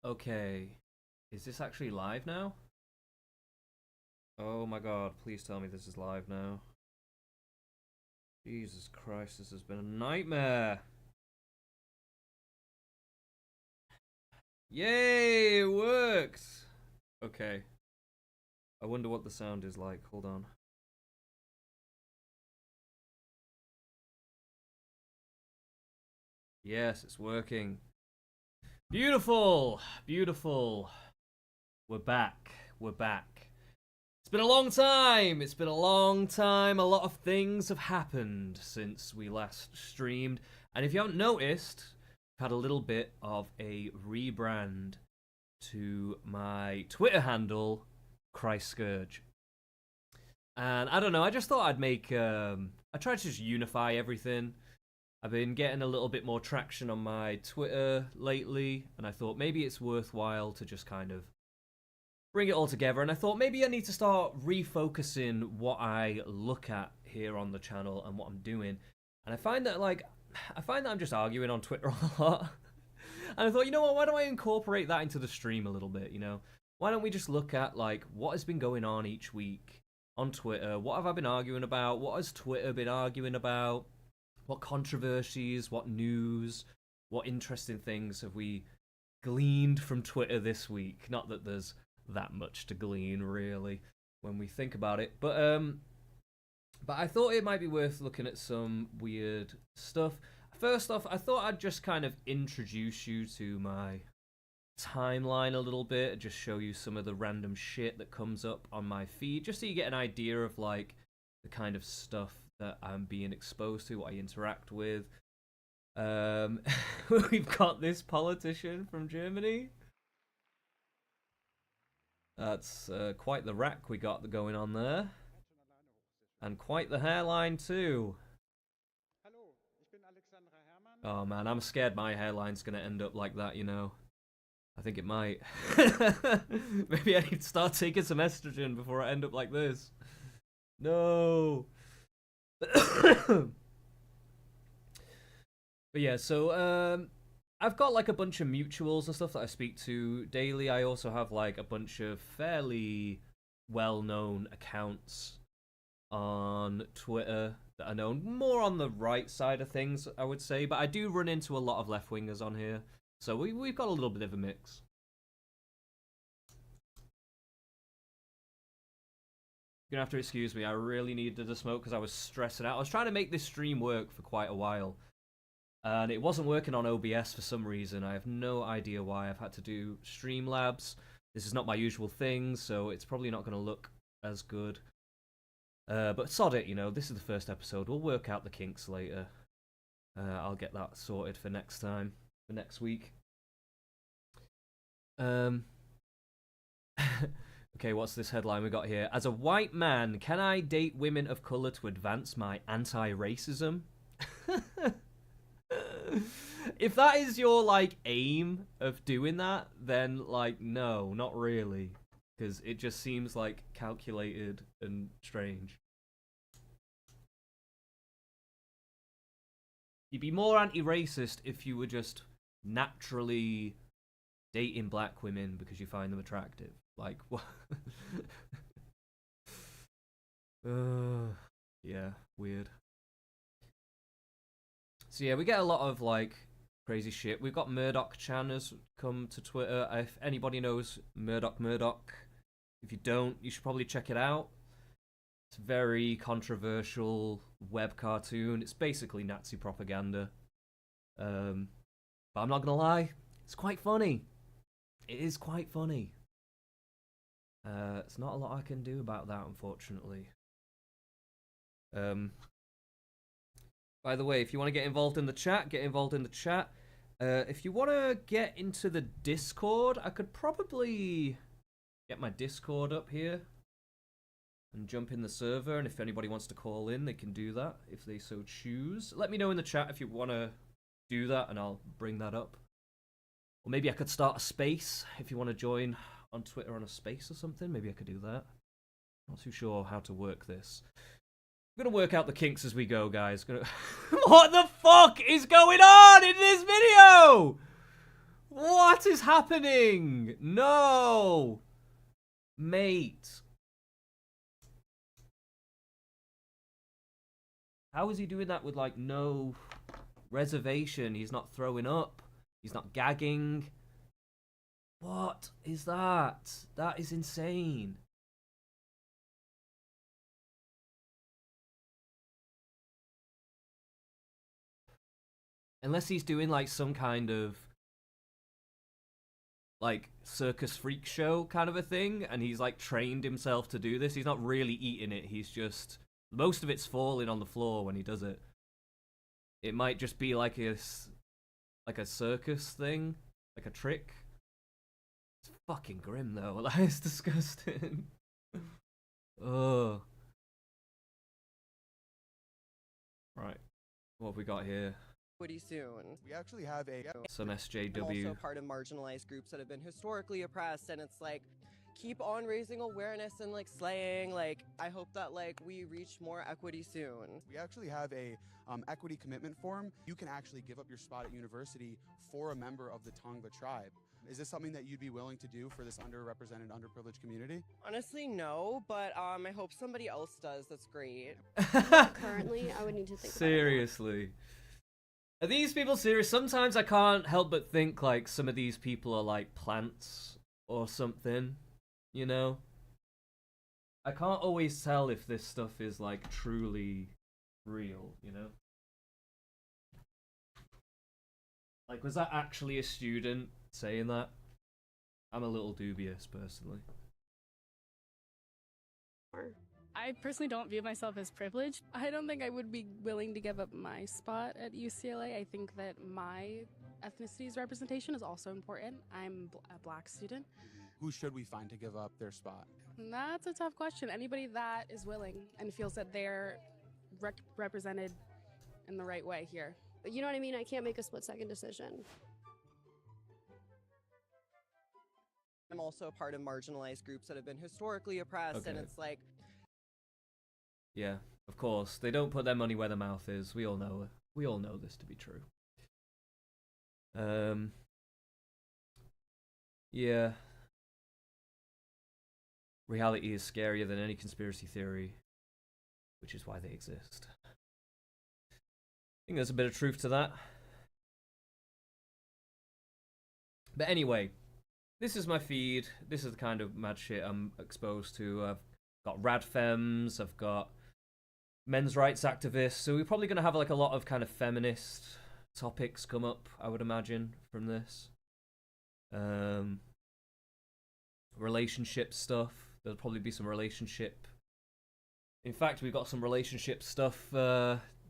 Okay. Is this actually live now? Oh my god, please tell me this is live now. Jesus Christ, this has been a nightmare. Yay, it worked! Okay. I wonder what the sound is like. Hold on. Yes, it's working. Beautiful! Beautiful. We're back. We're back. It's been a long time! It's been a long time. A lot of things have happened since we last streamed. And if you haven't noticed, I've had a little bit of a rebrand to my Twitter handle, Christ Scourge. And I don't know, I just thought I'd make... I tried to just unify everything. I've been getting a little bit more traction on my Twitter lately, and I thought maybe it's worthwhile to just kind of bring it all together. And I thought maybe I need to start refocusing what I look at here on the channel and what I'm doing. And I find that I'm just arguing on Twitter a lot. And I thought, you know what, why don't I incorporate that into the stream a little bit, you know? Why don't we just look at, like, what has been going on each week on Twitter? What have I been arguing about? What has Twitter been arguing about? What controversies, what news, what interesting things have we gleaned from Twitter this week? Not that there's that much to glean, really, when we think about it. But I thought it might be worth looking at some weird stuff. First off, I thought I'd just kind of introduce you to my timeline a little bit, just show you some of the random shit that comes up on my feed, just so you get an idea of, like, the kind of stuff that I'm being exposed to, what I interact with. We've got this politician from Germany. That's quite the rack we got going on there. And quite the hairline too. Oh man, I'm scared my hairline's gonna end up like that, you know. I think it might. Maybe I need to start taking some estrogen before I end up like this. No. But yeah, so I've got like a bunch of mutuals and stuff that I speak to daily. I also have like a bunch of fairly well-known accounts on Twitter that are known more on the right side of things, I would say, but I do run into a lot of left-wingers on here, so we've got a little bit of a mix. You're gonna have to excuse me, I really needed to smoke because I was stressing out. I was trying to make this stream work for quite a while, and it wasn't working on OBS for some reason. I have no idea why. I've had to do Streamlabs. This is not my usual thing, so it's probably not going to look as good. But sod it, you know, this is the first episode. We'll work out the kinks later. I'll get that sorted for next time, for next week. Okay, what's this headline we got here? As a white man, can I date women of color to advance my anti-racism? If that is your, like, aim of doing that, then, like, no, not really. Because it just seems, like, calculated and strange. You'd be more anti-racist if you were just naturally dating black women because you find them attractive. Like, what? Yeah, weird. So yeah, we get a lot of, like, crazy shit. We've got Murdoch Chan has come to Twitter. If anybody knows Murdoch, if you don't, you should probably check it out. It's a very controversial web cartoon. It's basically Nazi propaganda. But I'm not gonna lie, it's quite funny. It is quite funny. It's not a lot I can do about that, unfortunately. By the way, if you want to get involved in the chat, get involved in the chat. If you want to get into the Discord, I could probably get my Discord up here and jump in the server, and if anybody wants to call in, they can do that if they so choose. Let me know in the chat if you want to do that, and I'll bring that up. Or maybe I could start a space if you want to join on Twitter on a space or something. Maybe I could do that. Not too sure how to work this. I'm gonna work out the kinks as we go, guys. What the fuck is going on in this video? What is happening? No! Mate. How is he doing that with, like, no reservation? He's not throwing up. He's not gagging. What is that? That is insane. Unless he's doing, like, some kind of, like, circus freak show kind of a thing, and he's, like, trained himself to do this. He's not really eating it. He's just... Most of it's falling on the floor when he does it. It might just be like a circus thing. Like a trick. It's fucking grim, though. Like, it's disgusting. Oh. Right. What have we got here? Pretty soon. We actually have some SJW. I'm also part of marginalized groups that have been historically oppressed, and it's like, keep on raising awareness and like slaying. Like, I hope that like we reach more equity soon. We actually have a equity commitment form. You can actually give up your spot at university for a member of the Tongva tribe. Is this something that you'd be willing to do for this underrepresented, underprivileged community? Honestly, no, but I hope somebody else does. That's great. Currently, I would need to think Seriously. Are these people serious? Sometimes I can't help but think like some of these people are like plants or something, you know? I can't always tell if this stuff is like truly real, you know? Like, was that actually a student saying that? I'm a little dubious, personally. I personally don't view myself as privileged. I don't think I would be willing to give up my spot at UCLA. I think that my ethnicity's representation is also important. I'm a black student. Who should we find to give up their spot? That's a tough question. Anybody that is willing and feels that they're represented in the right way here. You know what I mean? I can't make a split-second decision. I'm also part of marginalized groups that have been historically oppressed, and it's like... Yeah, of course. They don't put their money where their mouth is. We all know it. We all know this to be true. Yeah. Reality is scarier than any conspiracy theory, which is why they exist. I think there's a bit of truth to that. But anyway, this is my feed. This is the kind of mad shit I'm exposed to. I've got radfems, I've got men's rights activists, so we're probably going to have like a lot of kind of feminist topics come up, I would imagine, from this. Relationship stuff. There'll probably be some relationship. In fact, we've got some relationship stuff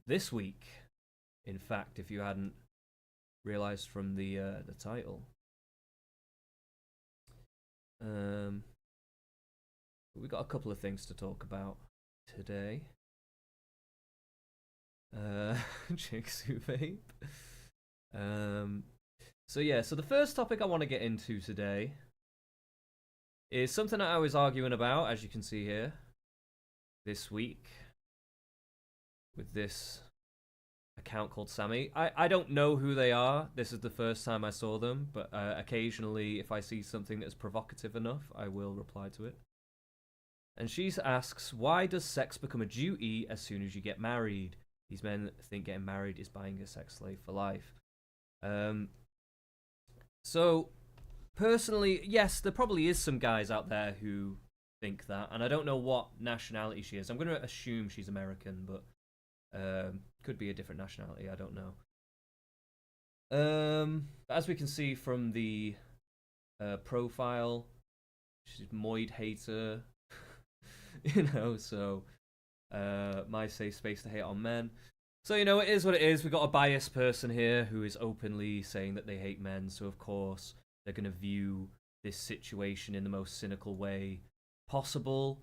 this week. In fact, if you hadn't realized from the title. We've got a couple of things to talk about today. Jigsaw Vape. So yeah, so the first topic I want to get into today is something that I was arguing about, as you can see here, this week, with this account called Sammy. I don't know who they are. This is the first time I saw them, but occasionally if I see something that's provocative enough, I will reply to it. And she asks, why does sex become a duty as soon as you get married? These men think getting married is buying a sex slave for life. So, personally, yes, there probably is some guys out there who think that, and I don't know what nationality she is. I'm going to assume she's American, but could be a different nationality, I don't know. As we can see from the profile, she's a Moid hater, you know, so my safe space to hate on men. So, you know, it is what it is. We've got a biased person here who is openly saying that they hate men, so of course they're going to view this situation in the most cynical way possible.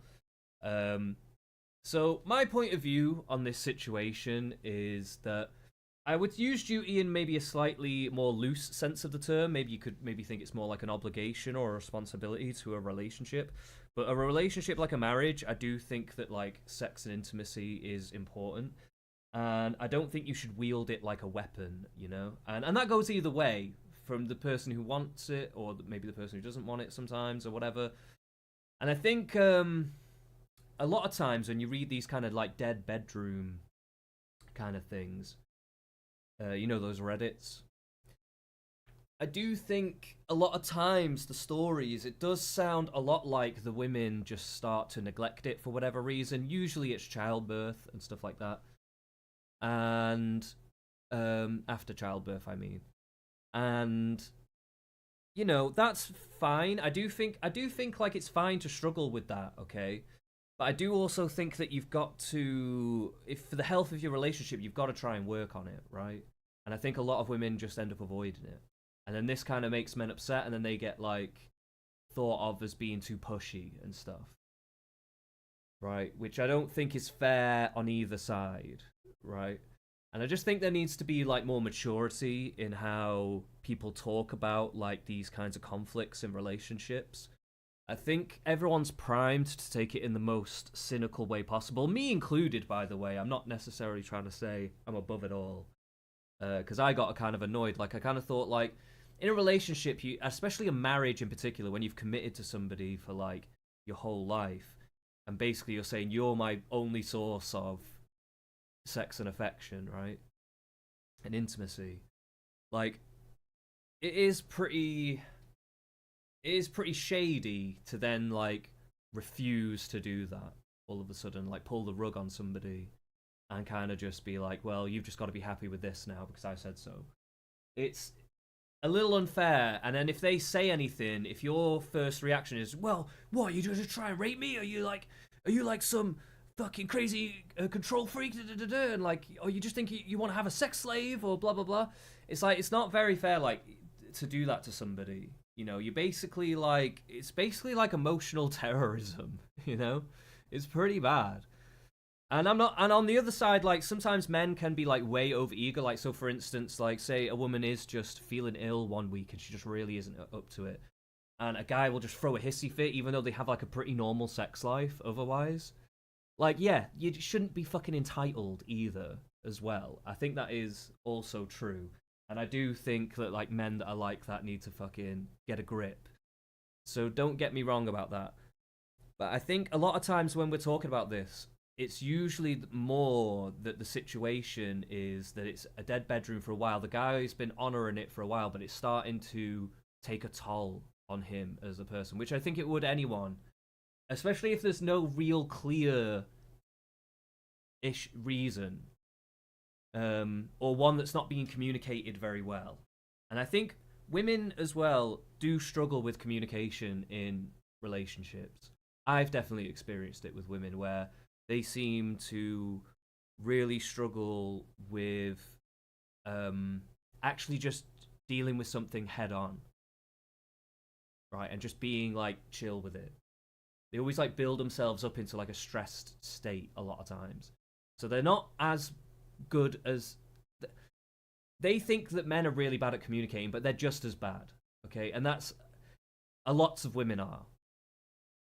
So my point of view on this situation is that I would use duty in maybe a slightly more loose sense of the term. Maybe you could think it's more like an obligation or a responsibility to a relationship. But a relationship like a marriage, I do think that like sex and intimacy is important. And I don't think you should wield it like a weapon, you know? And that goes either way. from the person who wants it, or maybe the person who doesn't want it sometimes, or whatever. And I think a lot of times when you read these kind of like dead bedroom kind of things, you know, those Reddits, I do think a lot of times the stories, it does sound a lot like the women just start to neglect it for whatever reason. Usually it's childbirth and stuff like that. And after childbirth, I mean. And you know, that's fine. I do think like it's fine to struggle with that, okay? But I do also think that you've got to, if for the health of your relationship, you've got to try and work on it, right? And I think a lot of women just end up avoiding it. And then this kind of makes men upset, and then they get, like, thought of as being too pushy and stuff. Right? Which I don't think is fair on either side, right? And I just think there needs to be, like, more maturity in how people talk about, like, these kinds of conflicts in relationships. I think everyone's primed to take it in the most cynical way possible. Me included, by the way. I'm not necessarily trying to say I'm above it all. Because I got kind of annoyed. Like, I kind of thought, like, in a relationship, you, especially a marriage in particular, when you've committed to somebody for, like, your whole life, and basically you're saying, you're my only source of sex and affection, right? And intimacy. Like, it is pretty shady to then, like, refuse to do that all of a sudden, like, pull the rug on somebody and kind of just be like, well, you've just got to be happy with this now because I said so. It's a little unfair. And then if they say anything, if your first reaction is, well, what, you just try and rape me? Are you like some fucking crazy control freak? And like, or you just think you want to have a sex slave or blah, blah, blah. It's like, it's not very fair, like, to do that to somebody. You know, you basically like, it's basically like emotional terrorism, you know? It's pretty bad. And on the other side, like, sometimes men can be, like, way over-eager. Like, so, for instance, like, say a woman is just feeling ill one week and she just really isn't up to it. And a guy will just throw a hissy fit, even though they have, like, a pretty normal sex life otherwise. Like, yeah, you shouldn't be fucking entitled either, as well. I think that is also true. And I do think that, like, men that are like that need to fucking get a grip. So don't get me wrong about that. But I think a lot of times when we're talking about this, it's usually more that the situation is that it's a dead bedroom for a while. The guy's been honouring it for a while, but it's starting to take a toll on him as a person, which I think it would anyone. Especially if there's no real clear-ish reason. Or one that's not being communicated very well. And I think women as well do struggle with communication in relationships. I've definitely experienced it with women where they seem to really struggle with actually just dealing with something head on. Right? And just being, like, chill with it. They always, like, build themselves up into, like, a stressed state a lot of times. So they're not as good as... They think that men are really bad at communicating, but they're just as bad. Okay? And that's... lots of women are.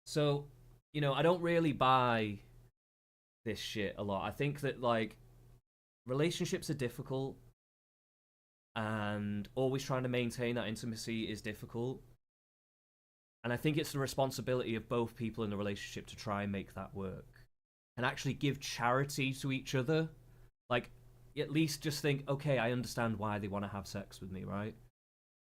So, you know, I don't really buy this shit a lot. I think that, like, relationships are difficult, and always trying to maintain that intimacy is difficult. And I think it's the responsibility of both people in the relationship to try and make that work. And actually give charity to each other. Like, at least just think, okay, I understand why they want to have sex with me, right?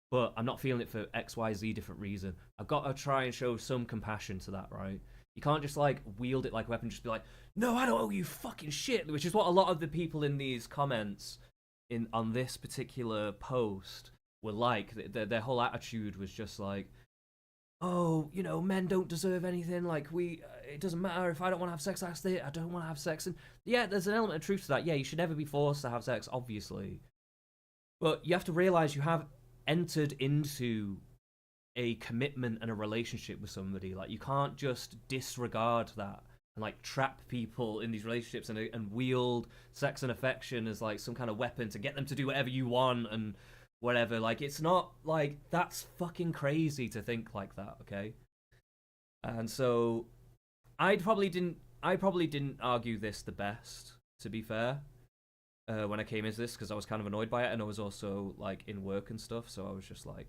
But I'm not feeling it for X, Y, Z different reason. I've got to try and show some compassion to that, right? You can't just, like, wield it like a weapon, just be like, no, I don't owe you fucking shit, which is what a lot of the people in these comments on this particular post were like. Their whole attitude was just like, oh, you know, men don't deserve anything, like, it doesn't matter if I don't want to have sex, that's it, I don't want to have sex. And yeah, there's an element of truth to that. Yeah, you should never be forced to have sex, obviously. But you have to realise you have entered into a commitment and a relationship with somebody. Like, you can't just disregard that and, like, trap people in these relationships and wield sex and affection as, like, some kind of weapon to get them to do whatever you want and whatever. Like, it's not, like, that's fucking crazy to think like that, okay? And so I probably didn't argue this the best, to be fair. when I came into this because I was kind of annoyed by it, and I was also like in work and stuff, so I was just like,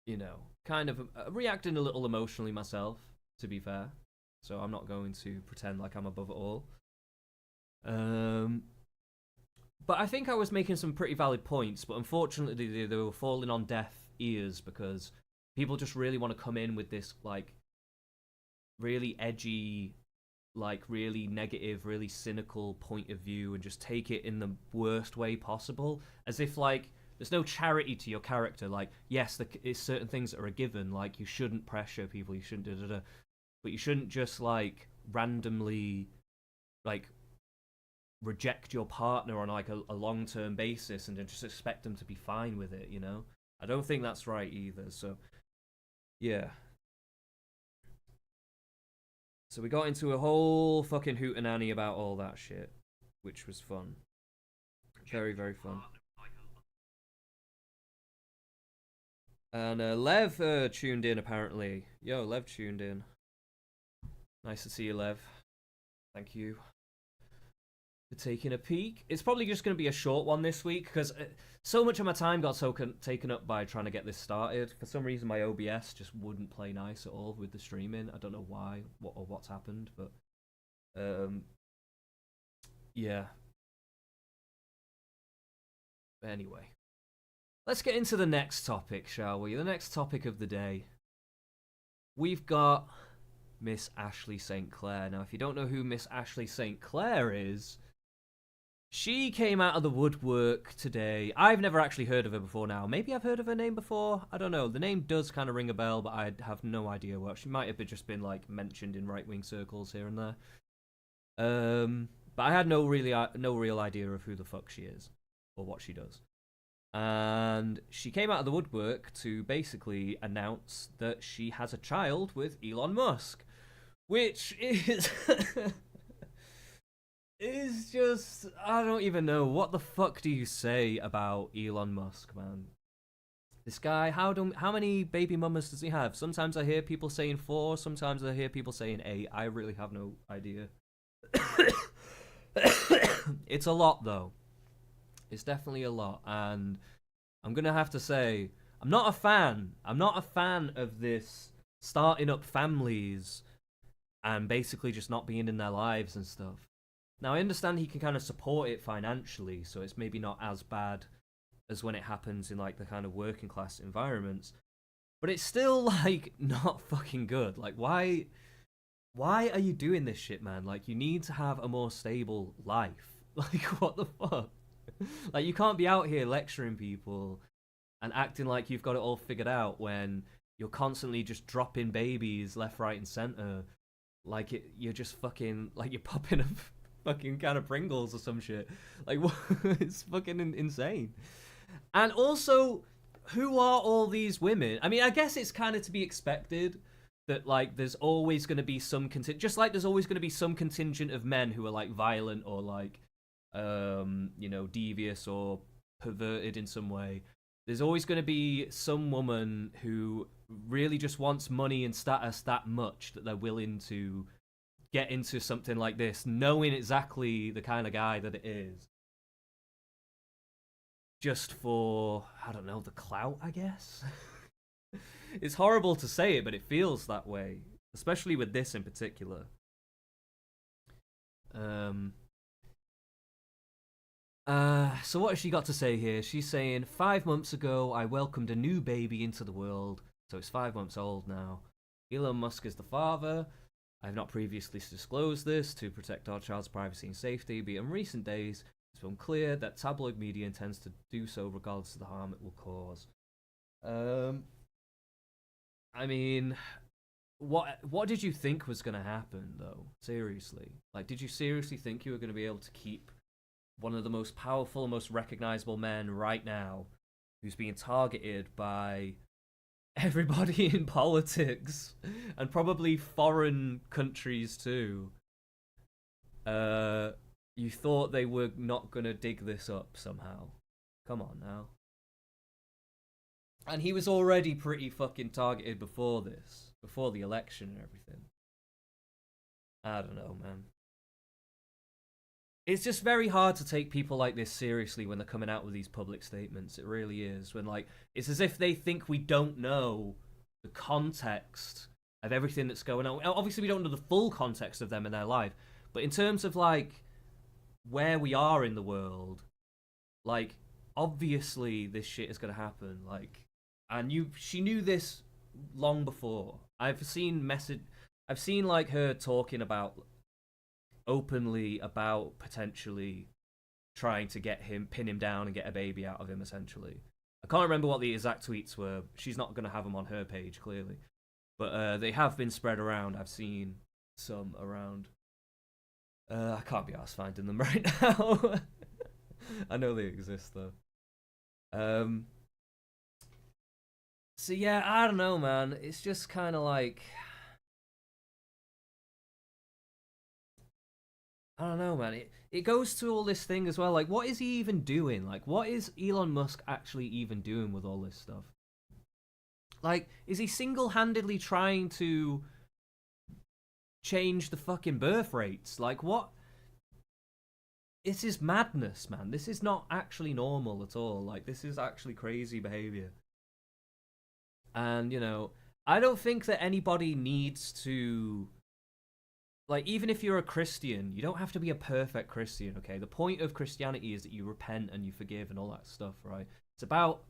you know, kind of reacting a little emotionally myself, to be fair. So I'm not going to pretend like I'm above it all. But I think I was making some pretty valid points, but unfortunately they were falling on deaf ears because people just really want to come in with this like really edgy, like really negative, really cynical point of view and just take it in the worst way possible, as if like there's no charity to your character. Like, yes, it's certain things that are a given, like you shouldn't pressure people, you shouldn't da-da-da, but you shouldn't just like randomly like reject your partner on like a long-term basis and then just expect them to be fine with it, you know? I don't think that's right either, so yeah. So we got into a whole fucking hootenanny about all that shit, which was fun. Very, very fun. And Lev tuned in, apparently. Yo, Lev tuned in. Nice to see you, Lev. Thank you for taking a peek. It's probably just going to be a short one this week, because so much of my time got taken up by trying to get this started. For some reason, my OBS just wouldn't play nice at all with the streaming. I don't know why or what's happened, but yeah. Anyway, let's get into the next topic, shall we? The next topic of the day. We've got Miss Ashley St. Clair. Now, if you don't know who Miss Ashley St. Clair is, she came out of the woodwork today. I've never actually heard of her before now. Maybe I've heard of her name before. I don't know. The name does kind of ring a bell, but I have no idea what. She might have just been like mentioned in right-wing circles here and there. But I had no real idea of who the fuck she is or what she does. And she came out of the woodwork to basically announce that she has a child with Elon Musk, which is is just, I don't even know. What the fuck do you say about Elon Musk, man? This guy, how many baby mamas does he have? Sometimes I hear people saying 4, sometimes I hear people saying 8. I really have no idea. It's a lot, though. It's definitely a lot, and I'm gonna have to say, I'm not a fan. I'm not a fan of this starting up families and basically just not being in their lives and stuff. Now, I understand he can kind of support it financially, so it's maybe not as bad as when it happens in like the kind of working class environments, but it's still like not fucking good. Like, why are you doing this shit, man? Like, you need to have a more stable life. Like, what the fuck? Like, you can't be out here lecturing people and acting like you've got it all figured out when you're constantly just dropping babies left, right, and center. Like, you're just fucking, like, you're popping a fucking can of Pringles or some shit. Like, it's fucking insane. And also, who are all these women? I mean, I guess it's kind of to be expected that, like, there's always going to be some just like there's always going to be some contingent of men who are, like, violent or, like, you know, devious or perverted in some way. There's always going to be some woman who really just wants money and status that much that they're willing to get into something like this, knowing exactly the kind of guy that it is. Just for, I don't know, the clout, I guess? It's horrible to say it, but it feels that way. Especially with this in particular. So what has she got to say here? She's saying, 5 months ago, I welcomed a new baby into the world. So it's 5 months old now. Elon Musk is the father. I have not previously disclosed this to protect our child's privacy and safety, but in recent days, it's become clear that tabloid media intends to do so regardless of the harm it will cause. I mean, what did you think was going to happen, though? Seriously. Like, did you seriously think you were going to be able to keep one of the most powerful, most recognizable men right now, who's being targeted by everybody in politics, and probably foreign countries too? You thought they were not gonna dig this up somehow? Come on now. And he was already pretty fucking targeted before this, before the election and everything. I don't know, man. It's just very hard to take people like this seriously when they're coming out with these public statements. It really is. When, like, it's as if they think we don't know the context of everything that's going on. Obviously, we don't know the full context of them in their life. But in terms of, like, where we are in the world, like, obviously this shit is going to happen. Like, and she knew this long before. I've seen, like, her talking about openly about potentially trying to pin him down and get a baby out of him, essentially. I can't remember what the exact tweets were. She's not going to have them on her page, clearly. But they have been spread around. I've seen some around. I can't be arsed finding them right now. I know they exist, though. So, yeah, I don't know, man. It's just kind of like... I don't know, man. It goes to all this thing as well. Like, what is he even doing? Like, what is Elon Musk actually even doing with all this stuff? Like, is he single-handedly trying to change the fucking birth rates? Like, what? This is madness, man. This is not actually normal at all. Like, this is actually crazy behavior. And, you know, I don't think that anybody needs to... Like, even if you're a Christian, you don't have to be a perfect Christian, okay? The point of Christianity is that you repent and you forgive and all that stuff, right? It's about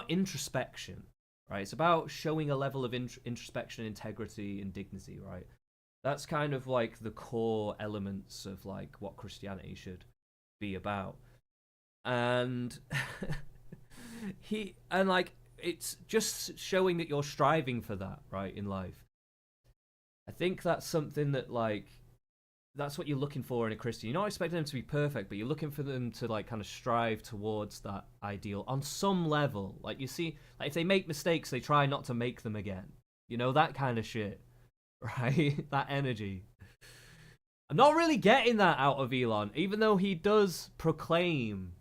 introspection, right? It's about showing a level of introspection, integrity, and dignity, right? That's kind of like the core elements of like what Christianity should be about. And it's just showing that you're striving for that, right, in life. I think that's something that, like, that's what you're looking for in a Christian. You're not expecting them to be perfect, but you're looking for them to, like, kind of strive towards that ideal on some level. Like, you see, like, if they make mistakes, they try not to make them again. You know, that kind of shit, right? That energy. I'm not really getting that out of Elon, even though he does proclaim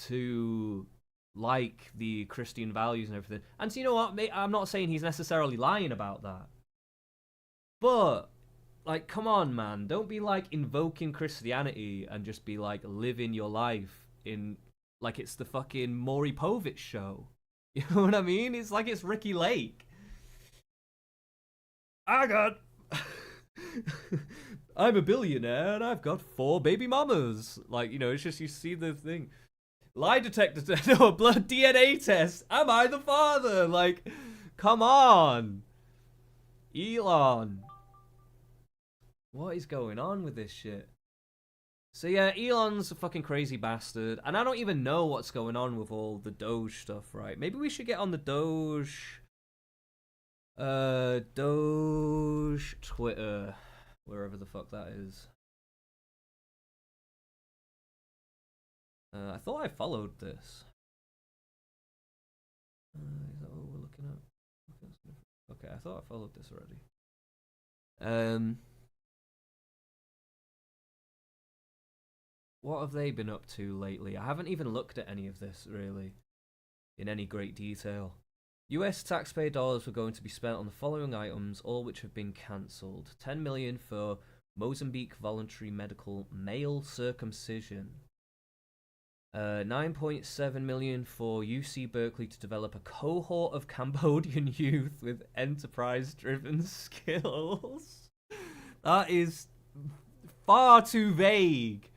to like the Christian values and everything. And so, you know what? I'm not saying he's necessarily lying about that. But, like, come on, man. Don't be, like, invoking Christianity and just be, like, living your life in, like, it's the fucking Maury Povich show. You know what I mean? It's like it's Ricky Lake. I'm a billionaire and I've got 4 baby mamas. Like, you know, it's just, you see the thing. Lie detector, no, a blood DNA test. Am I the father? Like, come on. Elon. What is going on with this shit? So yeah, Elon's a fucking crazy bastard. And I don't even know what's going on with all the Doge stuff, right? Maybe we should get on the Doge... Doge Twitter. Wherever the fuck that is. I thought I followed this. Is that what we're looking at? Okay, I thought I followed this already. What have they been up to lately? I haven't even looked at any of this, really, in any great detail. US taxpayer dollars were going to be spent on the following items, all which have been cancelled. 10 million for Mozambique voluntary medical male circumcision. 9.7 million for UC Berkeley to develop a cohort of Cambodian youth with enterprise-driven skills. That is far too vague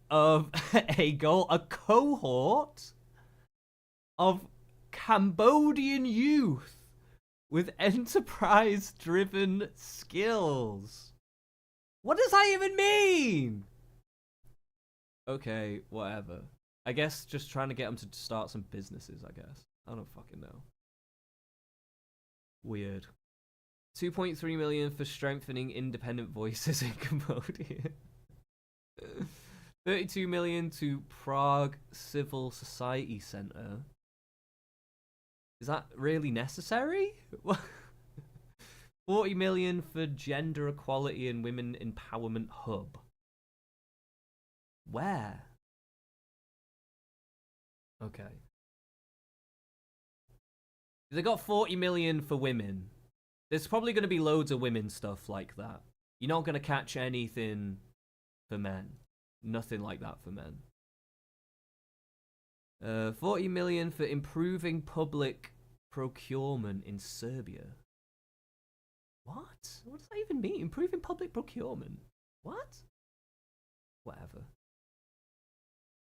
of a goal. A cohort of Cambodian youth with enterprise-driven skills. What does that even mean? Okay, whatever. I guess just trying to get them to start some businesses, I guess. I don't fucking know. Weird. 2.3 million for strengthening independent voices in Cambodia. 32 million to Prague Civil Society Center. Is that really necessary? 40 million for Gender Equality and Women Empowerment Hub. Where? Okay. They got 40 million for women. There's probably going to be loads of women stuff like that. You're not gonna catch anything for men. Nothing like that for men. 40 million for improving public procurement in Serbia. What? What does that even mean? Improving public procurement? What? Whatever.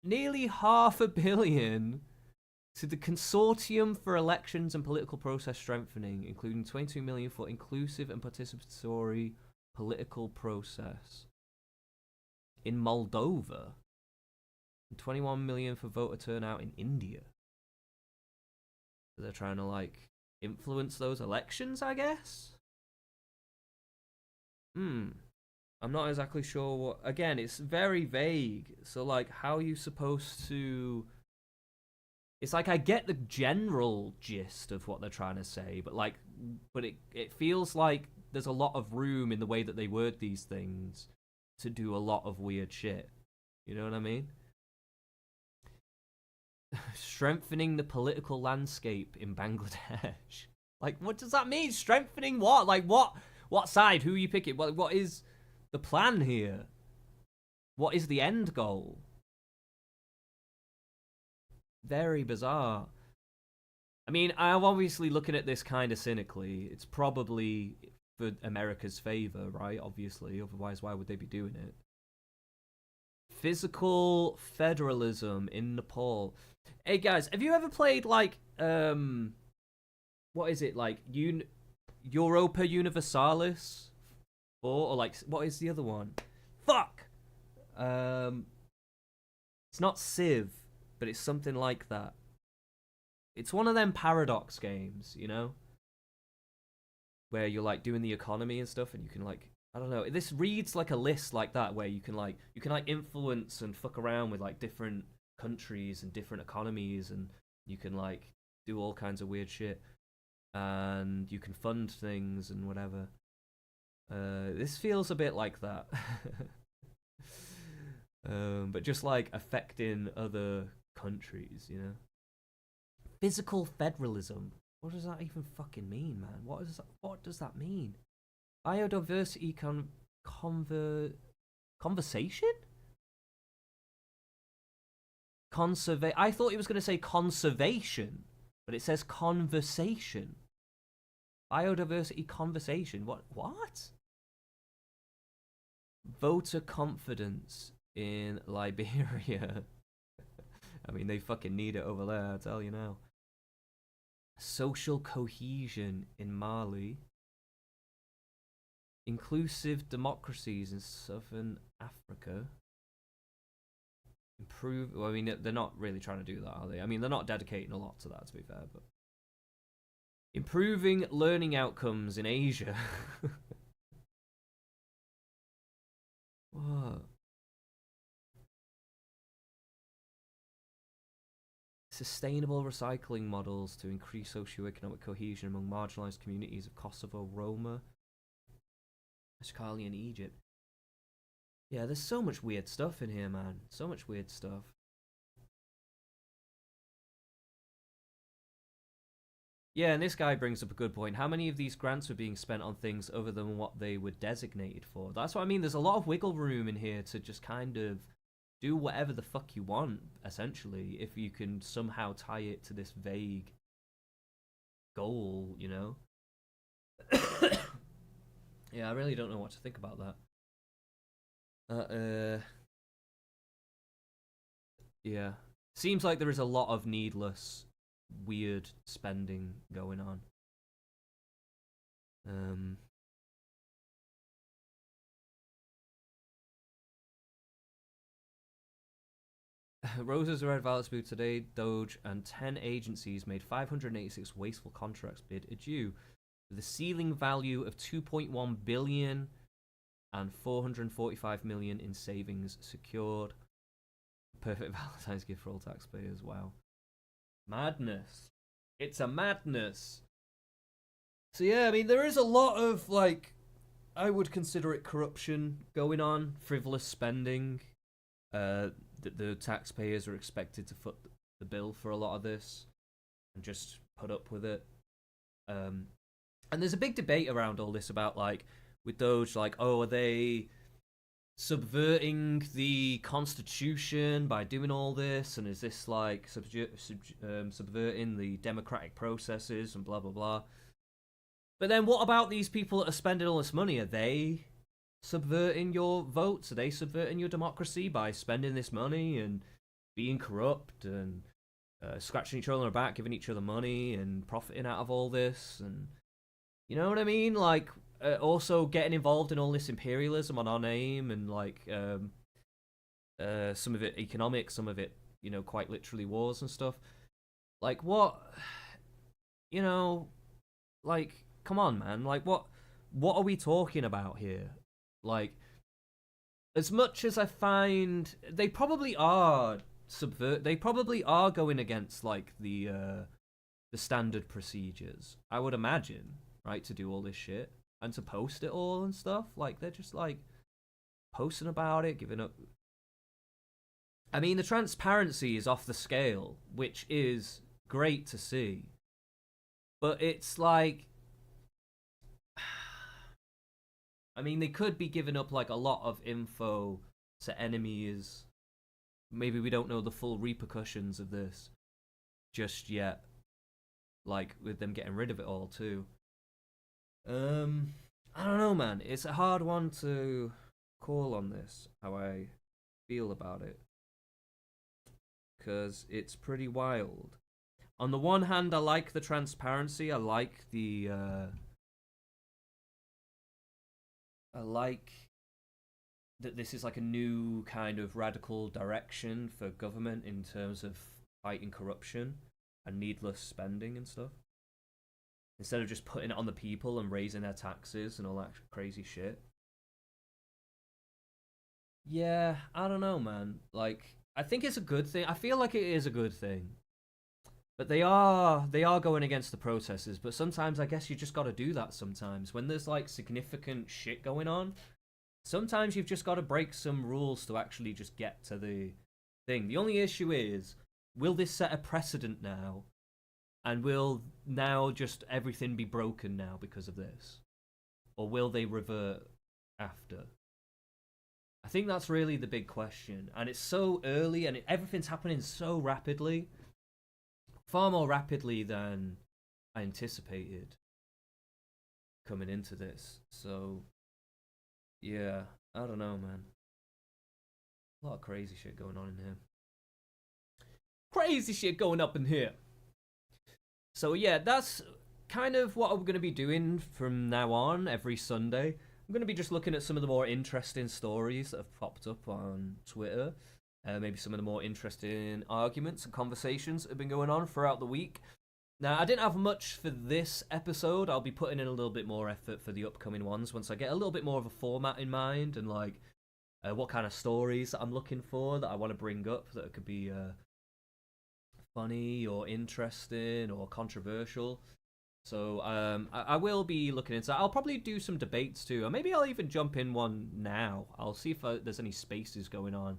Nearly $500 million to the Consortium for Elections and Political Process Strengthening, including 22 million for inclusive and participatory political process in Moldova, and 21 million for voter turnout in India. So they're trying to like influence those elections, I guess. I'm not exactly sure what. Again, it's very vague. So like, how are you supposed to? It's like I get the general gist of what they're trying to say, but it feels like there's a lot of room in the way that they word these things to do a lot of weird shit. You know what I mean? Strengthening the political landscape in Bangladesh. Like, what does that mean? Strengthening what? Like, what? What side? Who are you picking? What is the plan here? What is the end goal? Very bizarre. I mean, I'm obviously looking at this kind of cynically. It's probably for America's favor, right? Obviously, otherwise why would they be doing it? Physical federalism in Nepal. Hey guys, have you ever played like what is it, like Europa Universalis? Or like, what is the other one? Fuck! It's not Civ, but it's something like that. It's one of them paradox games, you know? Where you're like doing the economy and stuff, and you can like, I don't know, this reads like a list like that, where you can like influence and fuck around with like different countries and different economies, and you can like do all kinds of weird shit, and you can fund things and whatever. This feels a bit like that. But just like affecting other countries, you know? Physical federalism. What does that even fucking mean, man? What does that mean? Biodiversity conversation? I thought it was going to say conservation, but it says conversation. Biodiversity conversation. What? Voter confidence in Liberia. I mean, they fucking need it over there, I tell you now. Social cohesion in Mali. Inclusive democracies in Southern Africa. Well, I mean, they're not really trying to do that, are they? I mean, they're not dedicating a lot to that, to be fair, but... Improving learning outcomes in Asia. What? Sustainable recycling models to increase socioeconomic cohesion among marginalized communities of Kosovo, Roma, Ashkali, and Egypt. Yeah, there's so much weird stuff in here, man. So much weird stuff. Yeah, and this guy brings up a good point. How many of these grants are being spent on things other than what they were designated for? That's what I mean. There's a lot of wiggle room in here to just kind of do whatever the fuck you want, essentially, if you can somehow tie it to this vague goal, you know? Yeah, I really don't know what to think about that. Yeah. Seems like there is a lot of needless, weird spending going on. Roses, red, violets, blue today, Doge, and 10 agencies made 586 wasteful contracts bid adieu, with a ceiling value of 2.1 billion and 445 million in savings secured. Perfect Valentine's gift for all taxpayers. Wow. Madness. It's a madness. So yeah, I mean, there is a lot of, like, I would consider it corruption going on, frivolous spending. The taxpayers are expected to foot the bill for a lot of this and just put up with it. And there's a big debate around all this about, like, with Doge, like, oh, are they subverting the constitution by doing all this, and is this like subverting the democratic processes and blah blah blah. But then what about these people that are spending all this money? Are they subverting your votes? Are they subverting your democracy by spending this money and being corrupt and scratching each other on the back, giving each other money and profiting out of all this? And you know what I mean? Like, also getting involved in all this imperialism on our name, and like some of it economic, some of it, you know, quite literally wars and stuff. Like, what, you know, like, come on, man. Like, what are we talking about here? Like, as much as I find they probably are they probably are going against like the standard procedures, I would imagine, right, to do all this shit and to post it all and stuff. Like, they're just like posting about it, giving up. I mean, the transparency is off the scale, which is great to see, but it's like, I mean, they could be giving up like a lot of info to enemies. Maybe we don't know the full repercussions of this just yet, like with them getting rid of it all too. I don't know, man. It's a hard one to call on this, how I feel about it, because it's pretty wild. On the one hand, I like the transparency. I like the I like that this is like a new kind of radical direction for government in terms of fighting corruption and needless spending and stuff. Instead of just putting it on the people and raising their taxes and all that crazy shit. Yeah, I don't know, man. Like, I think it's a good thing. I feel like it is a good thing. But they are going against the processes. But sometimes I guess you just got to do that sometimes. When there's like significant shit going on, sometimes you've just got to break some rules to actually just get to the thing. The only issue is, will this set a precedent now? And will now just everything be broken now because of this? Or will they revert after? I think that's really the big question. And it's so early, and everything's happening so rapidly. Far more rapidly than I anticipated coming into this. So, yeah, I don't know, man. A lot of crazy shit going on in here. Crazy shit going up in here. So yeah, that's kind of what I'm going to be doing from now on every Sunday. I'm going to be just looking at some of the more interesting stories that have popped up on Twitter. Maybe some of the more interesting arguments and conversations that have been going on throughout the week. Now, I didn't have much for this episode. I'll be putting in a little bit more effort for the upcoming ones once I get a little bit more of a format in mind, and like what kind of stories that I'm looking for that I want to bring up that could be funny or interesting or controversial. So I will be looking into that. I'll probably do some debates too, or maybe I'll even jump in one now. I'll see if there's any spaces going on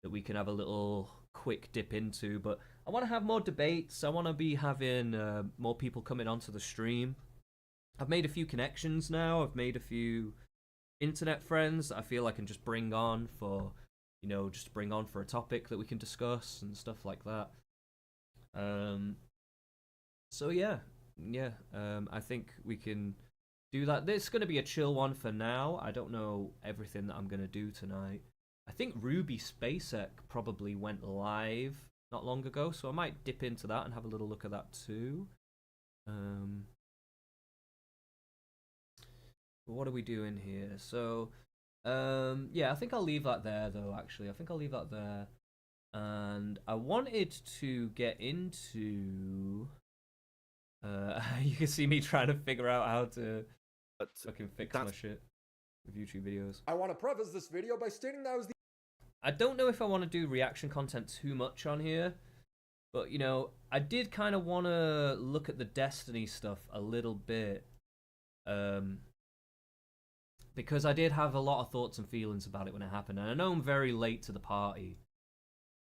that we can have a little quick dip into. But I want to have more debates. I want to be having more people coming onto the stream. I've made a few connections now. I've made a few internet friends that I feel I can just bring on for, you know, just bring on for a topic that we can discuss and stuff like that. So yeah, I think we can do that. This is going to be a chill one for now. I don't know everything that I'm going to do tonight. I think Ruby SpaceX probably went live not long ago, so I might dip into that and have a little look at that too. What are we doing here? So, yeah, I think I'll leave that there though, actually. I think I'll leave that there. And I wanted to get into... you can see me trying to figure out how to fucking fix my shit with YouTube videos. I want to preface this video by stating that I was the... I don't know if I want to do reaction content too much on here, but, you know, I did kind of want to look at the Destiny stuff a little bit, because I did have a lot of thoughts and feelings about it when it happened, and I know I'm very late to the party.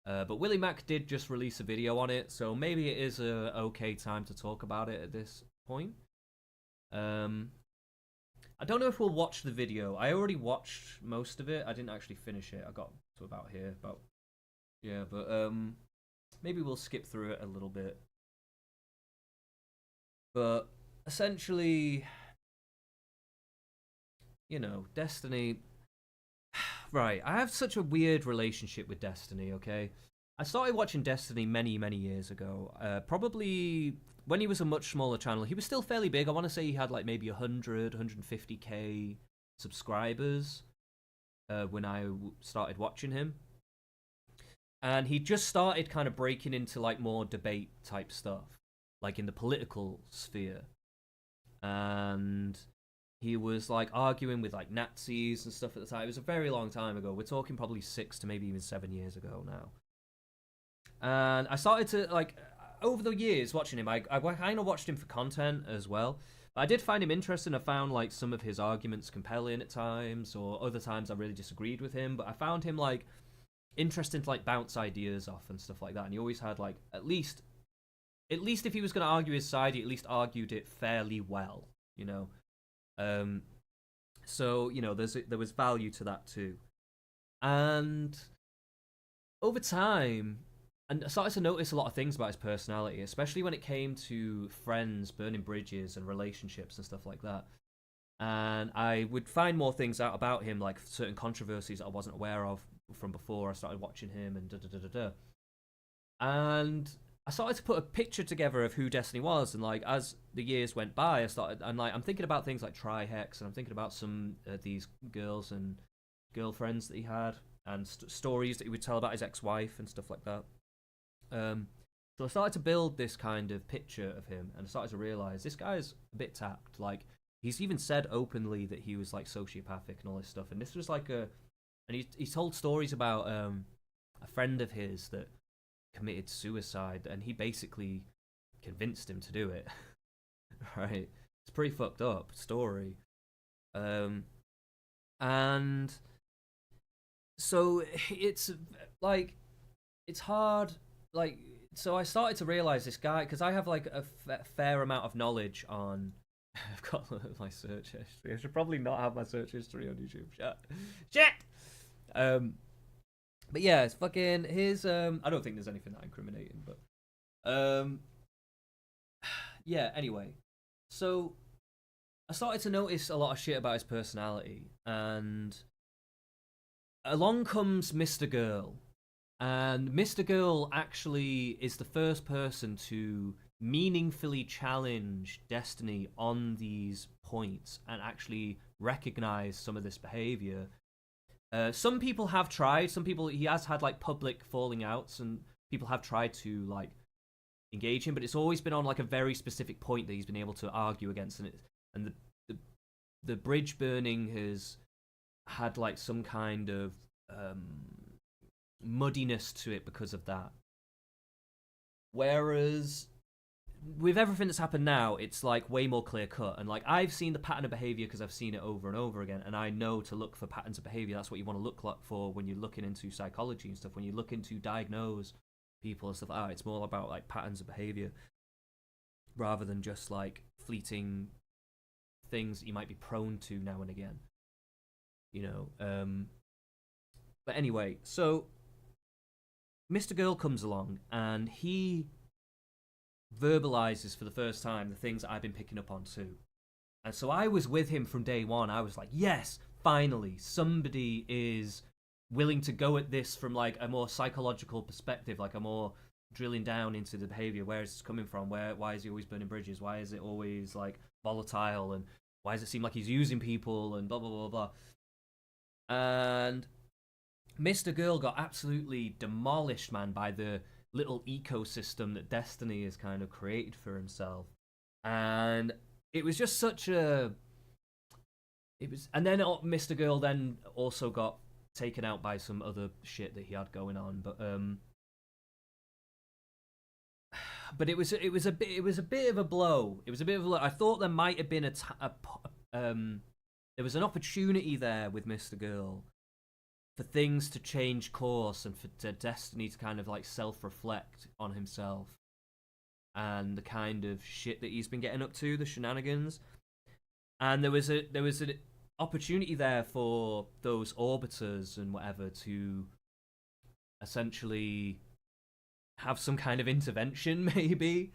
But WillyMac did just release a video on it, so maybe it is a okay time to talk about it at this point. I don't know if we'll watch the video. I already watched most of it. I didn't actually finish it. I got to about here, but maybe we'll skip through it a little bit. But essentially, you know, Destiny. Right, I have such a weird relationship with Destiny, okay? I started watching Destiny many, many years ago. Probably when he was a much smaller channel. He was still fairly big. I want to say he had like maybe 100, 150k subscribers when I started watching him. And he just started kind of breaking into like more debate type stuff, like in the political sphere. And he was like arguing with like Nazis and stuff at the time. It was a very long time ago. We're talking probably 6 to maybe even 7 years ago now. And I started to like over the years watching him. I kind of watched him for content as well. But I did find him interesting. I found like some of his arguments compelling at times, or other times I really disagreed with him. But I found him like interesting to like bounce ideas off and stuff like that. And he always had like at least if he was going to argue his side, he at least argued it fairly well, you know. So you know, there was value to that too. And over time, and I started to notice a lot of things about his personality, especially when it came to friends, burning bridges, and relationships and stuff like that. And I would find more things out about him, like certain controversies that I wasn't aware of from before I started watching him, and da-da-da-da-da. And I started to put a picture together of who Destiny was, and like as the years went by, I'm thinking about things like Tri-Hex, and I'm thinking about some these girls and girlfriends that he had, and stories that he would tell about his ex-wife and stuff like that. So I started to build this kind of picture of him, and I started to realize this guy's a bit tapped. Like he's even said openly that he was like sociopathic and all this stuff, and this was like and he told stories about a friend of his that committed suicide, and he basically convinced him to do it. Right, it's a pretty fucked up story. And so it's like it's hard. Like, so I started to realize this guy, because I have like a fair amount of knowledge on. I've got my search history. I should probably not have my search history on YouTube. Shit. But yeah, it's fucking his. I don't think there's anything that incriminating, but yeah. Anyway, so I started to notice a lot of shit about his personality, and along comes Mr. Girl. And Mr. Girl actually is the first person to meaningfully challenge Destiny on these points and actually recognize some of this behavior. Some people have tried. Some people, he has had like public falling outs, and people have tried to like engage him, but it's always been on like a very specific point that he's been able to argue against, and the bridge burning has had like some kind of muddiness to it because of that. Whereas with everything that's happened now, it's like way more clear cut, and like I've seen the pattern of behavior because I've seen it over and over again, and I know to look for patterns of behavior. That's what you want to look for when you're looking into psychology and stuff. When you're looking to diagnose people and stuff like that, it's more about like patterns of behavior rather than just like fleeting things that you might be prone to now and again, you know. But anyway, so Mr. Girl comes along and he verbalizes for the first time the things that I've been picking up on too. And so I was with him from day one. I was like, yes, finally, somebody is willing to go at this from like a more psychological perspective, like a more drilling down into the behavior. Where is this coming from? Why is he always burning bridges? Why is it always like volatile? And why does it seem like he's using people and blah, blah, blah, blah. And Mr. Girl got absolutely demolished, man, by the little ecosystem that Destiny has kind of created for himself. And it was just such a... And then Mr. Girl then also got taken out by some other shit that he had going on, but it was a bit of a blow. It was a bit of a... I thought there might have been there was an opportunity there with Mr. Girl for things to change course and for Destiny to kind of like self-reflect on himself and the kind of shit that he's been getting up to, the shenanigans. And there was an opportunity there for those orbiters and whatever to essentially have some kind of intervention, maybe.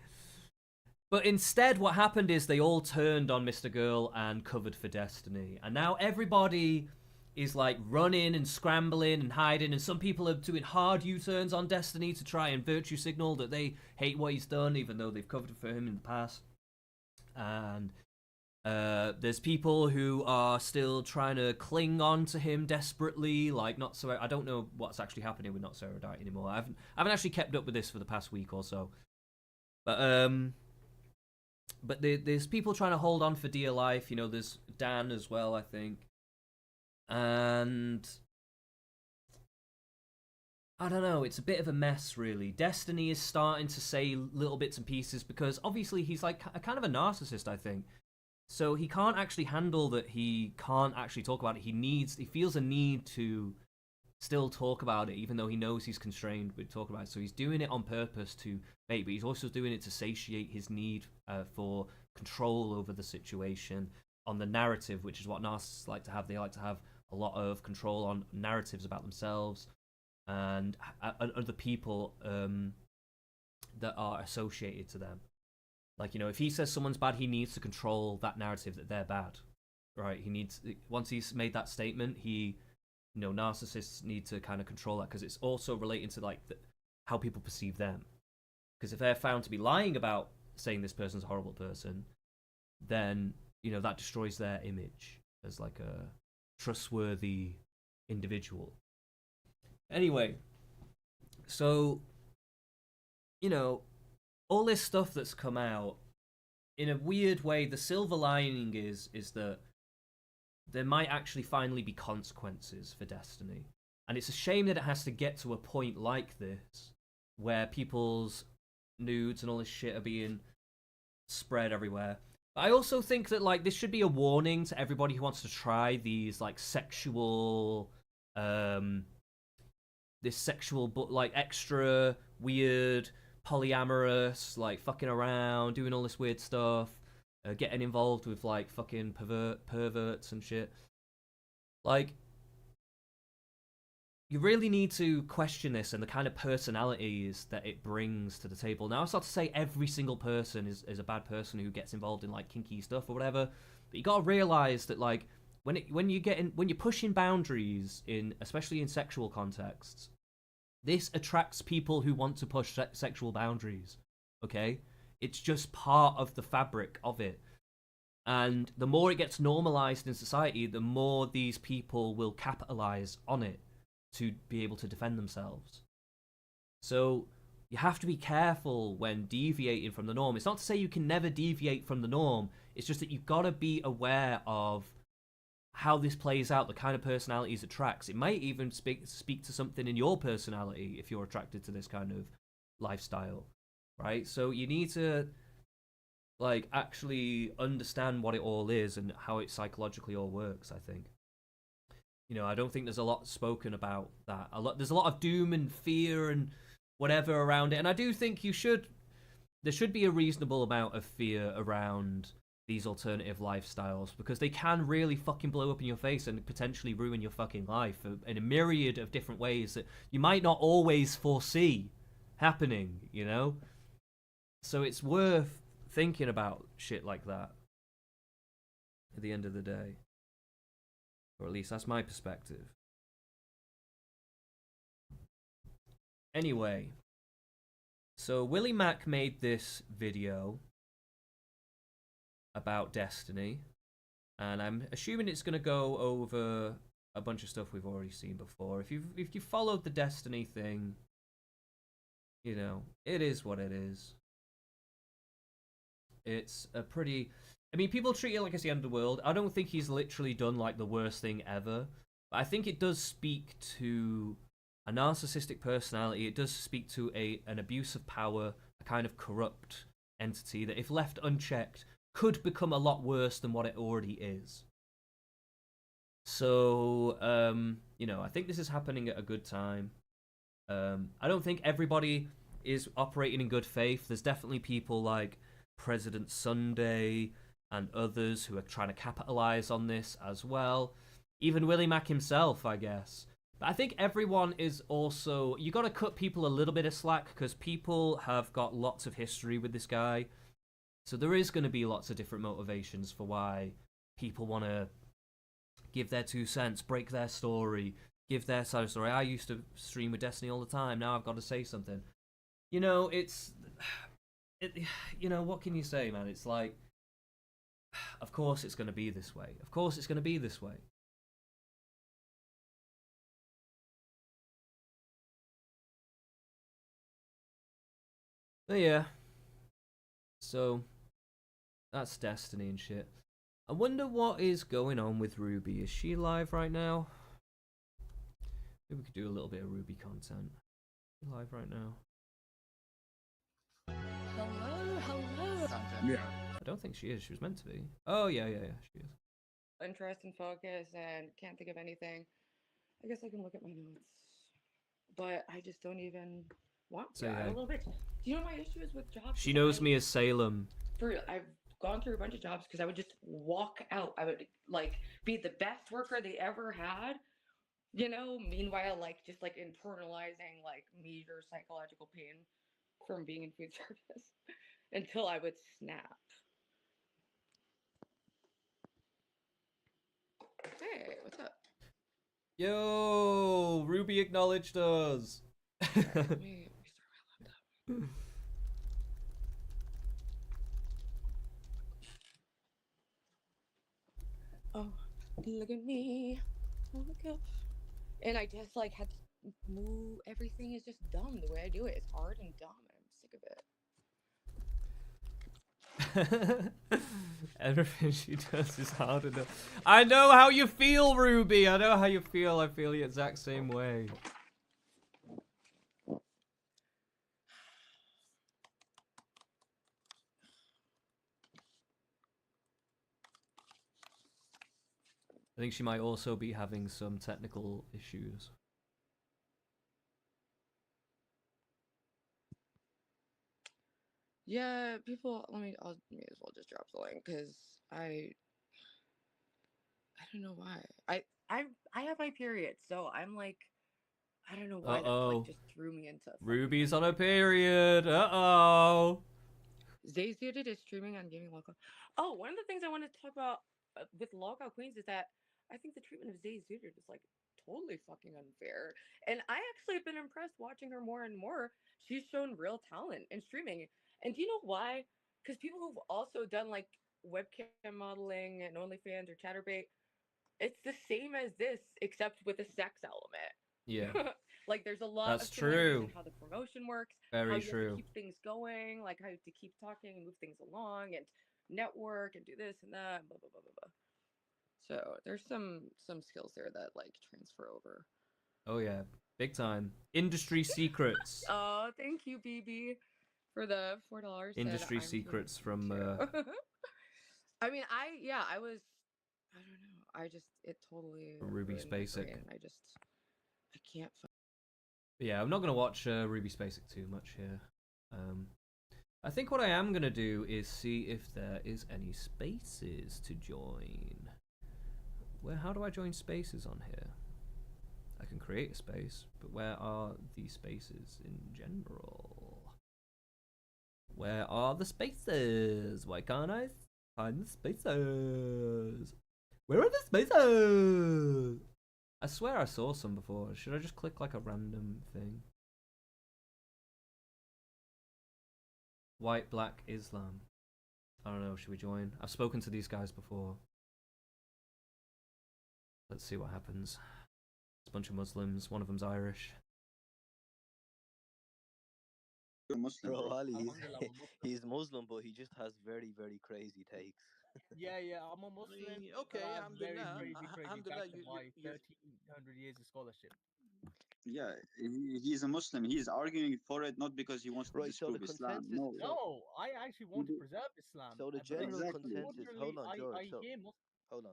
But instead, what happened is they all turned on Mr. Girl and covered for Destiny. And now everybody is like running and scrambling and hiding, and some people are doing hard U-turns on Destiny to try and virtue signal that they hate what he's done, even though they've covered for him in the past. And there's people who are still trying to cling on to him desperately, like Not So. I don't know what's actually happening with Not So Erudite anymore. I haven't actually kept up with this for the past week or so. But there's people trying to hold on for dear life. You know, there's Dan as well, I think. And I don't know, it's a bit of a mess, really. Destiny is starting to say little bits and pieces because obviously he's like a kind of a narcissist, I think. So he can't actually handle that he can't actually talk about it. He feels a need to still talk about it, even though he knows he's constrained with talking about it. So he's doing it on purpose to mate, but he's also doing it to satiate his need for control over the situation on the narrative, which is what narcissists like to have. They like to have a lot of control on narratives about themselves and other people that are associated to them. Like, you know, if he says someone's bad, he needs to control that narrative that they're bad, right? Once he's made that statement, narcissists need to kind of control that because it's also relating to like how people perceive them. Because if they're found to be lying about saying this person's a horrible person, then, you know, that destroys their image as like a trustworthy individual. Anyway, so, you know, all this stuff that's come out, in a weird way, the silver lining is that there might actually finally be consequences for Destiny. And it's a shame that it has to get to a point like this, where people's nudes and all this shit are being spread everywhere. But I also think that, like, this should be a warning to everybody who wants to try these, like, sexual, like, extra weird, polyamorous, like, fucking around, doing all this weird stuff, getting involved with, like, fucking perverts and shit. Like, you really need to question this and the kind of personalities that it brings to the table. Now, it's not to say every single person is a bad person who gets involved in, like, kinky stuff or whatever, but you gotta realize that, like, when you're pushing boundaries especially in sexual contexts, this attracts people who want to push sexual boundaries. Okay, it's just part of the fabric of it, and the more it gets normalized in society, the more these people will capitalize on it to be able to defend themselves. So you have to be careful when deviating from the norm. It's not to say you can never deviate from the norm. It's just that you've got to be aware of how this plays out, the kind of personalities it attracts. It might even speak to something in your personality if you're attracted to this kind of lifestyle, right? So you need to, like, actually understand what it all is and how it psychologically all works, I think. You know, I don't think there's a lot spoken about that. There's a lot of doom and fear and whatever around it, and I do think there should be a reasonable amount of fear around these alternative lifestyles, because they can really fucking blow up in your face and potentially ruin your fucking life in a myriad of different ways that you might not always foresee happening, you know? So it's worth thinking about shit like that at the end of the day. Or at least that's my perspective. Anyway, so WillyMac made this video about Destiny, and I'm assuming it's going to go over a bunch of stuff we've already seen before. If you followed the Destiny thing, you know, it is what it is. It's a pretty... I mean, people treat it like it's the end of the world. I don't think he's literally done, like, the worst thing ever. But I think it does speak to a narcissistic personality. It does speak to an abuse of power, a kind of corrupt entity that, if left unchecked, could become a lot worse than what it already is. So, you know, I think this is happening at a good time. I don't think everybody is operating in good faith. There's definitely people like President Sunday, and others who are trying to capitalize on this as well. Even WillyMac himself, I guess. But I think everyone is also... You got to cut people a little bit of slack because people have got lots of history with this guy. So there is going to be lots of different motivations for why people want to give their 2 cents, break their story, give their side of the story. I used to stream with Destiny all the time. Now I've got to say something. You know, you know, what can you say, man? It's like, of course it's going to be this way. Of course it's going to be this way. But yeah. So, that's Destiny and shit. I wonder what is going on with Ruby. Is she live right now? Maybe we could do a little bit of Ruby content. Is she live right now? Hello. Yeah. I don't think she is. She was meant to be. Oh, yeah, she is. Interest and focus and can't think of anything. I guess I can look at my notes. But I just don't even want to. Say I'm hey. a little bit. Do you know what my issue is with jobs? She knows me as Salem. I've gone through a bunch of jobs because I would just walk out. I would like be the best worker they ever had. You know, meanwhile, like just like internalizing like major psychological pain from being in food service until I would snap. Hey, what's up? Yo, Ruby acknowledged us. Right, let me restart my laptop. Oh, look at me. Oh, look up. And I just like had to move. Everything is just dumb the way I do it. It's hard and dumb. And I'm sick of it. Everything she does is hard enough. I know how you feel, Ruby. I know how you feel. I feel the exact same way. I think she might also be having some technical issues. Yeah, people. I'll may as well just drop the link because I don't know why. I have my period, so I'm like, I don't know why that like just threw me into. Ruby's on a period. Uh-oh. Zay Zooted is streaming on Gaming Local. Oh, one of the things I wanted to talk about with Lockout Queens is that I think the treatment of Zay Zooted is like totally fucking unfair. And I actually have been impressed watching her more and more. She's shown real talent in streaming. And do you know why? Because people who've also done like webcam modeling and OnlyFans or Chatterbait, it's the same as this, except with a sex element. Yeah. Like there's a lot That's of similarities true. in how the promotion works, Very how you true. have to keep things going, like how you have to keep talking and move things along and network and do this and that, and blah blah blah blah blah. So there's some skills there that like transfer over. Oh yeah, big time. Industry secrets. Oh, thank you, BB, for the $4. Industry secrets from. I mean, I was. I don't know. I just it totally. Ruby's Basic. I can't. Yeah, I'm not gonna watch Ruby's Basic too much here. I think what I am gonna do is see if there is any spaces to join. How do I join spaces on here? I can create a space, but where are the spaces in general? Where are the spaces? Why can't I find the spaces? Where are the spaces? I swear I saw some before. Should I just click like a random thing? White, black, Islam. I don't know, should we join? I've spoken to these guys before. Let's see what happens. It's a bunch of Muslims, one of them's Irish. Muslim, bro. Ali, he's Muslim, but he just has very, very crazy takes. Yeah, I'm a Muslim. Okay, very crazy alhamdulillah, back to my 1300 years of scholarship. Yeah, he's a Muslim. He's arguing for it not because he wants to disprove Islam. No, I actually want to preserve Islam. So the general consensus. Hold on, George. Hold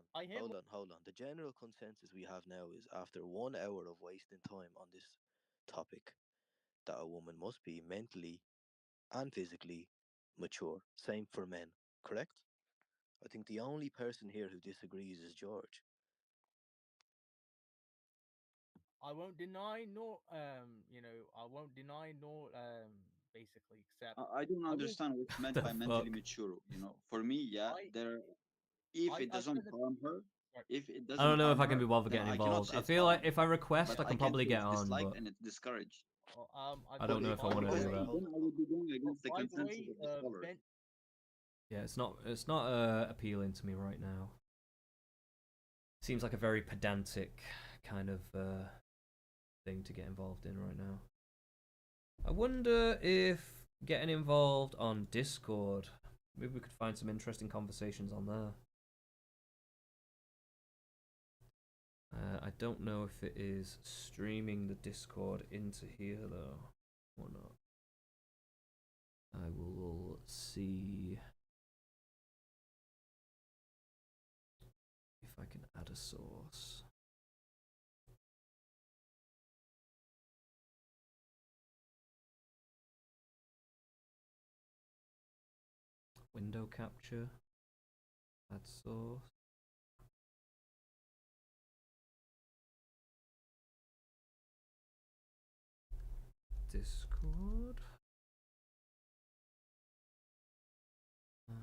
on. The general consensus we have now is after 1 hour of wasting time on this topic, that a woman must be mentally and physically mature. Same for men, correct? I think the only person here who disagrees is George. I won't deny nor I won't deny nor basically accept. I don't understand what's meant by mentally mature. You know, for me, yeah, if it doesn't harm her, if it doesn't I don't know if harm I can her, be bothered then getting I cannot involved. say I it's feel like harm. if I request, But I can can probably say get it's on, disliked but and it's discouraged. I don't know if I want to do that. Then I would be going against the consensus of the scholar. Yeah, it's not appealing to me right now. Seems like a very pedantic kind of thing to get involved in right now. I wonder if getting involved on Discord, maybe we could find some interesting conversations on there. I don't know if it is streaming the Discord into here though, or not. I will see if I can add a source. Window capture, add source. Discord. Here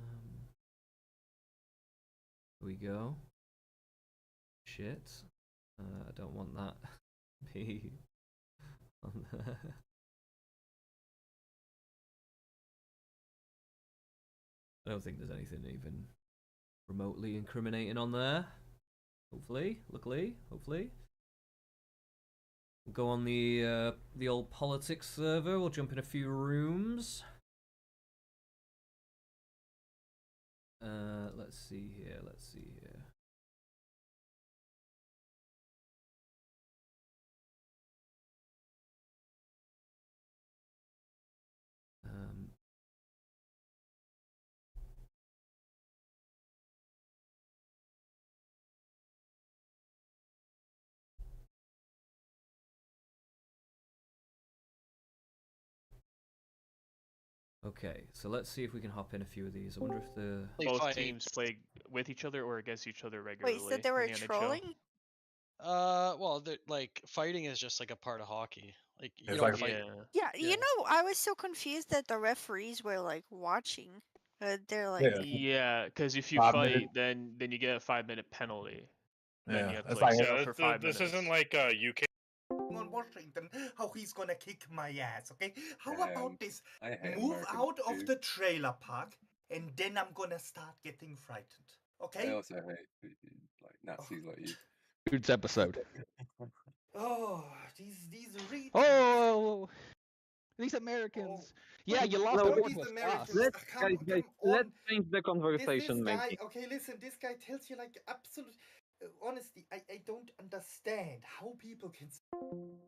we go. Shit. I don't want that be on there. I don't think there's anything even remotely incriminating on there. Hopefully, luckily, hopefully. We'll go on the old politics server. We'll jump in a few rooms. Let's see here. Let's see here. Okay, so let's see if we can hop in a few of these. I wonder if the both teams play with each other or against each other regularly. Wait, so they were in the NHL? trolling? Well, like fighting is just like a part of hockey. Like you It's don't like- fight. Yeah, you know, I was so confused that the referees were like watching. They're like, Yeah, because if you 5 fight, minutes. then you get a 5-minute penalty. Then Yeah, you have to it's like like- sit out for 5 minutes. This isn't like UK. On Washington, how he's gonna kick my ass, okay? How about this? Move out of the trailer park, and then I'm gonna start getting frightened, okay? I also hate like Nazis like you. Dude's episode. Oh, these retards. Oh, these Americans. Yeah, you lost No, the these war was Americans. us. Come let's on. change the This guy, okay, listen, this guy tells you like absolute honesty. I don't understand how people can.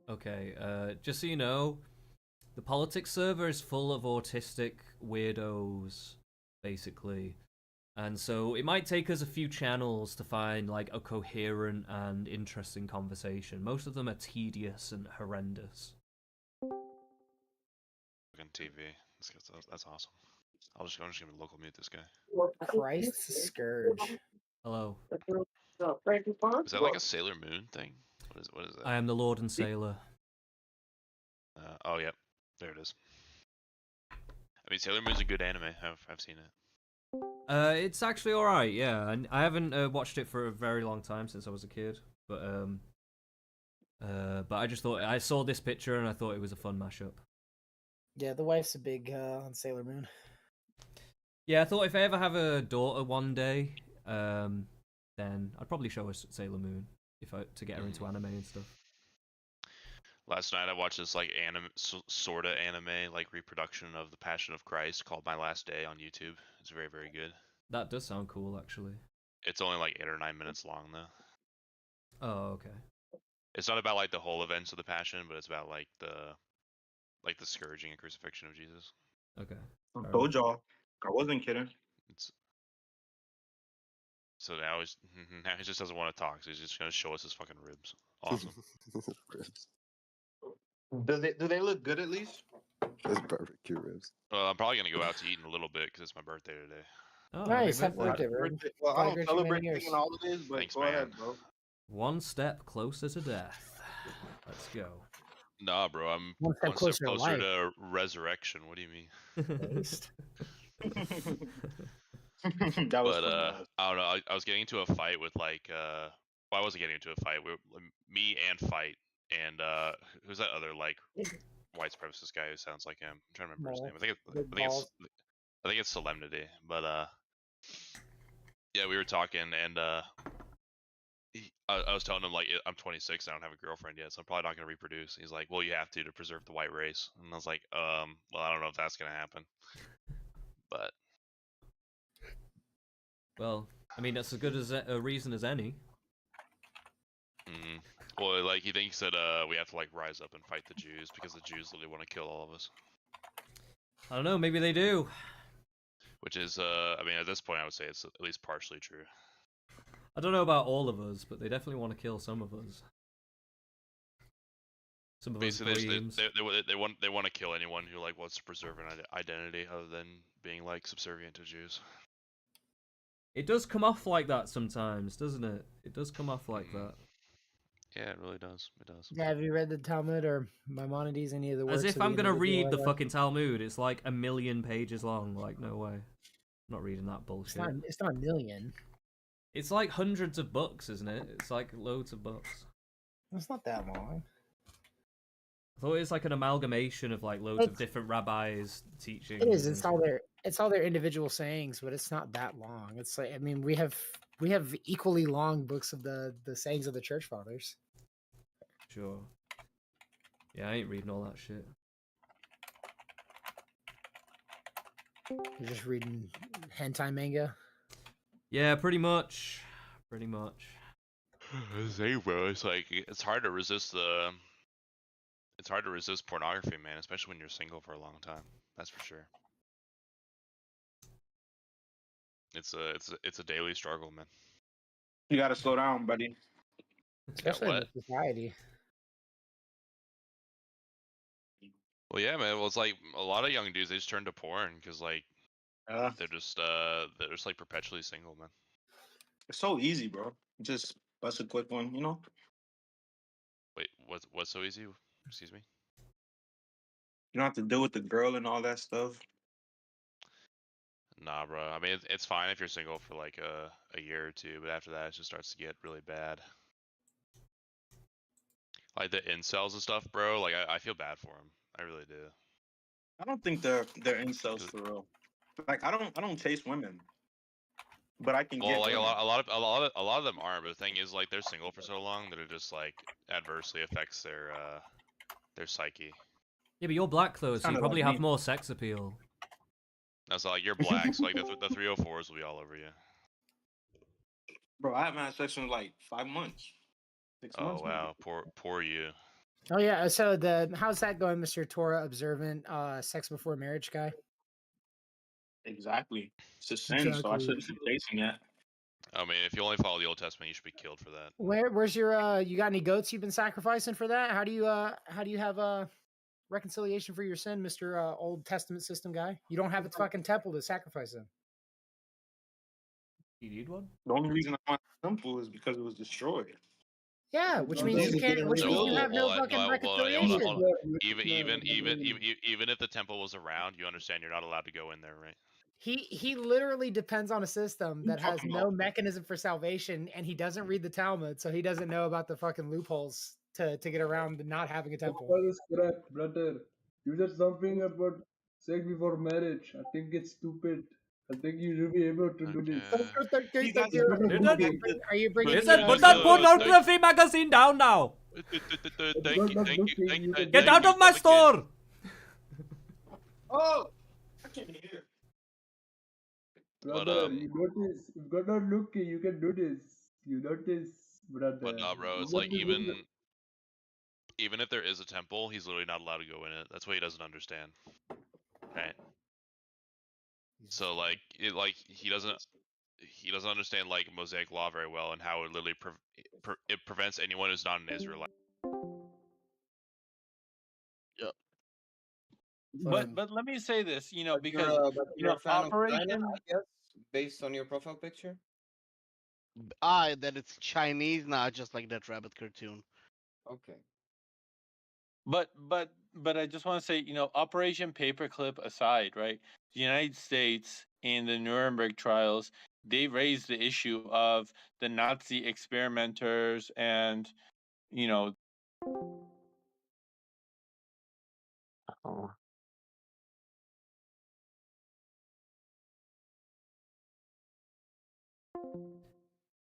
Okay, just so you know, the politics server is full of autistic weirdos, basically. And so it might take us a few channels to find like a coherent and interesting conversation. Most of them are tedious and horrendous. TV. That's awesome. I'm just gonna local mute this guy. Christ's scourge. Hello. Is that like a Sailor Moon thing? What is that? I am the Lord and Sailor. Oh yep, there it is. I mean, Sailor Moon's a good anime. I've seen it. It's actually alright, yeah. And I haven't watched it for a very long time since I was a kid, but I just thought I saw this picture and I thought it was a fun mashup. Yeah, the wife's a big on Sailor Moon. Yeah, I thought if I ever have a daughter one day, then I'd probably show her Sailor Moon to get her into anime and stuff. Last night I watched this like sorta anime like reproduction of the Passion of Christ called My Last Day on YouTube. It's very, very good. That does sound cool, actually. It's only like 8 or 9 minutes long though. Oh, okay. It's not about like the whole events of the Passion, but it's about like the scourging and crucifixion of Jesus. Okay. I told y'all, I wasn't kidding. So now he just doesn't want to talk, so he's just gonna show us his fucking ribs. Awesome. Ribs. Do they look good at least? Those barbecue ribs. Well, I'm probably gonna go out to eat in a little bit because it's my birthday today. Oh, Nice. happy Happy birthday, bro. Well, I Got a don't great celebrate remaining years. pagan holidays, but Thanks, go man. ahead, bro. One step closer to death. Let's go. Nah, bro, I'm One step closer to life. to resurrection. What do you mean? Based. That was But funny. I don't know. I was getting into a fight with like well, I wasn't getting into a fight. Me and Fight and who's that other like white supremacist guy who sounds like him? I'm trying to remember his name. I think it's Solemnity. But yeah, we were talking and I was telling him like I'm 26, I don't have a girlfriend yet, so I'm probably not gonna reproduce. He's like, well, you have to preserve the white race, and I was like, well, I don't know if that's gonna happen, but Well, I mean, that's as good as a reason as any. well, like he thinks that we have to like rise up and fight the Jews because the Jews literally want to kill all of us. I don't know, maybe they do. Which is, I mean, at this point, I would say it's at least partially true. I don't know about all of us, but they definitely want to kill some of us. Some of Basically, us they want to kill anyone who like wants to preserve an identity other than being like subservient to Jews. It does come off like that sometimes, doesn't it? It does come off like that. Yeah, it really does. It does. Yeah, have you read the Talmud or Maimonides, any of the works? As if of I'm the gonna individual read the rabbi? fucking Talmud. It's like 1,000,000 pages long. Like, no way. I'm not reading that bullshit. It's not a million. It's like hundreds of books, isn't it? It's like loads of books. It's not that long. I thought it was like an amalgamation of like loads of different rabbis teaching. It is. It's all their individual sayings, but it's not that long. It's like, I mean, we have equally long books of the sayings of the church fathers. Sure. Yeah, I ain't reading all that shit. You're just reading hentai manga. Yeah, pretty much. Pretty much. Same, bro. It's like it's hard to resist pornography, man, especially when you're single for a long time. That's for sure. It's a daily struggle, man. You gotta slow down, buddy. Especially in the society. Well, yeah, man. Well, it's like a lot of young dudes, they just turn to porn because like they're just like perpetually single, man. It's so easy, bro. Just bust a quick one, you know. Wait, what's so easy? Excuse me. You don't have to deal with the girl and all that stuff. Nah, bro. I mean, it's fine if you're single for like a year or two, but after that, it just starts to get really bad. Like the incels and stuff, bro. Like I feel bad for them. I really do. I don't think they're incels for real. Like I don't chase women, but I can get. Well, like women. a lot of them aren't. But the thing is, like they're single for so long that it just like adversely affects their psyche. Yeah, but you're black though, so you Kinda probably like have me. more sex appeal. That's like you're black, so like the 304s will be all over you. Bro, I haven't had sex in like 5 months. 6 Oh months. wow, poor you. Oh yeah. So how's that going, Mr. Torah observant sex before marriage guy? Exactly. It's a sin, so I shouldn't be chasing that. I mean, if you only follow the Old Testament, you should be killed for that. Where's your you got any goats you've been sacrificing for that? How do you have reconciliation for your sin, Mr. Old Testament system guy? You don't have a fucking temple to sacrifice in. You need one? The only reason I want a temple is because it was destroyed. Yeah, which means you can't. Which means you have no fucking reconciliation. Even if the temple was around, you understand you're not allowed to go in there, right? He literally depends on a system that has no mechanism for salvation, and he doesn't read the Talmud, so he doesn't know about the fucking loopholes to get around not having a temple. That is correct, brother. You said something about sex before marriage. I think it's stupid. I think you should be able to do this. Are you bringing? Listen, put that pornography magazine down now. Thank you. Get out of my store. Oh, I can't hear. Brother, you notice. If God not looking, you can do this. You notice, brother. But no, bro, it's like even if there is a temple, he's literally not allowed to go in it. That's what he doesn't understand, right? So like he doesn't understand like Mosaic law very well and how it literally it prevents anyone who's not an Israelite. Yep. But let me say this, because you're a fan of Operation. China, I guess? based on your profile picture? That it's Chinese, not just like that rabbit cartoon. Okay. But I just want to say, Operation Paperclip aside, right? The United States in the Nuremberg trials, they raised the issue of the Nazi experimenters and, Oh.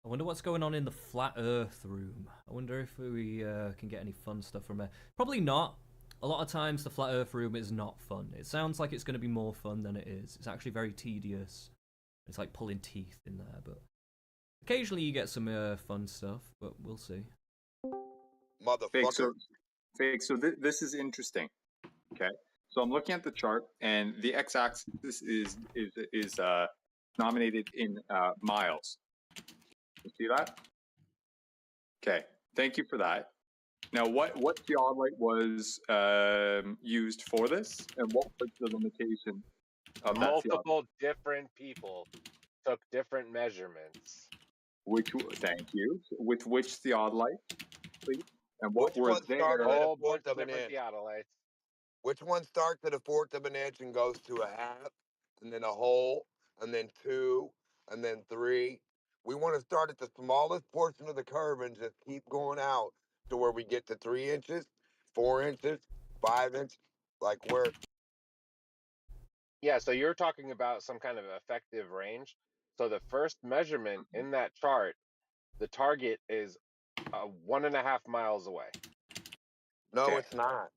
I wonder what's going on in the flat Earth room. I wonder if we can get any fun stuff from there. Probably not. A lot of times the flat Earth room is not fun. It sounds like it's going to be more fun than it is. It's actually very tedious. It's like pulling teeth in there, but occasionally you get some fun stuff, but we'll see. Motherfucker. Fake, so this is interesting. Okay, so I'm looking at the chart, and the x-axis is nominated in miles. You see that? Okay, thank you for that. Now, what theodolite was used for this, and what was the limitation of that Multiple different people took different measurements. Thank you. With which theodolite, please? And what Which were one started there? at a fourth of an Different inch? theodolites. Which one starts at a fourth of an inch and goes to a half, and then a whole, and then 2, and then 3? We want to start at the smallest portion of the curve and just keep going out to where we get to 3 inches, 4 inches, 5 inches, like where. Yeah, so you're talking about some kind of effective range. So the first measurement in that chart, the target is 1.5 miles away. No, it's not.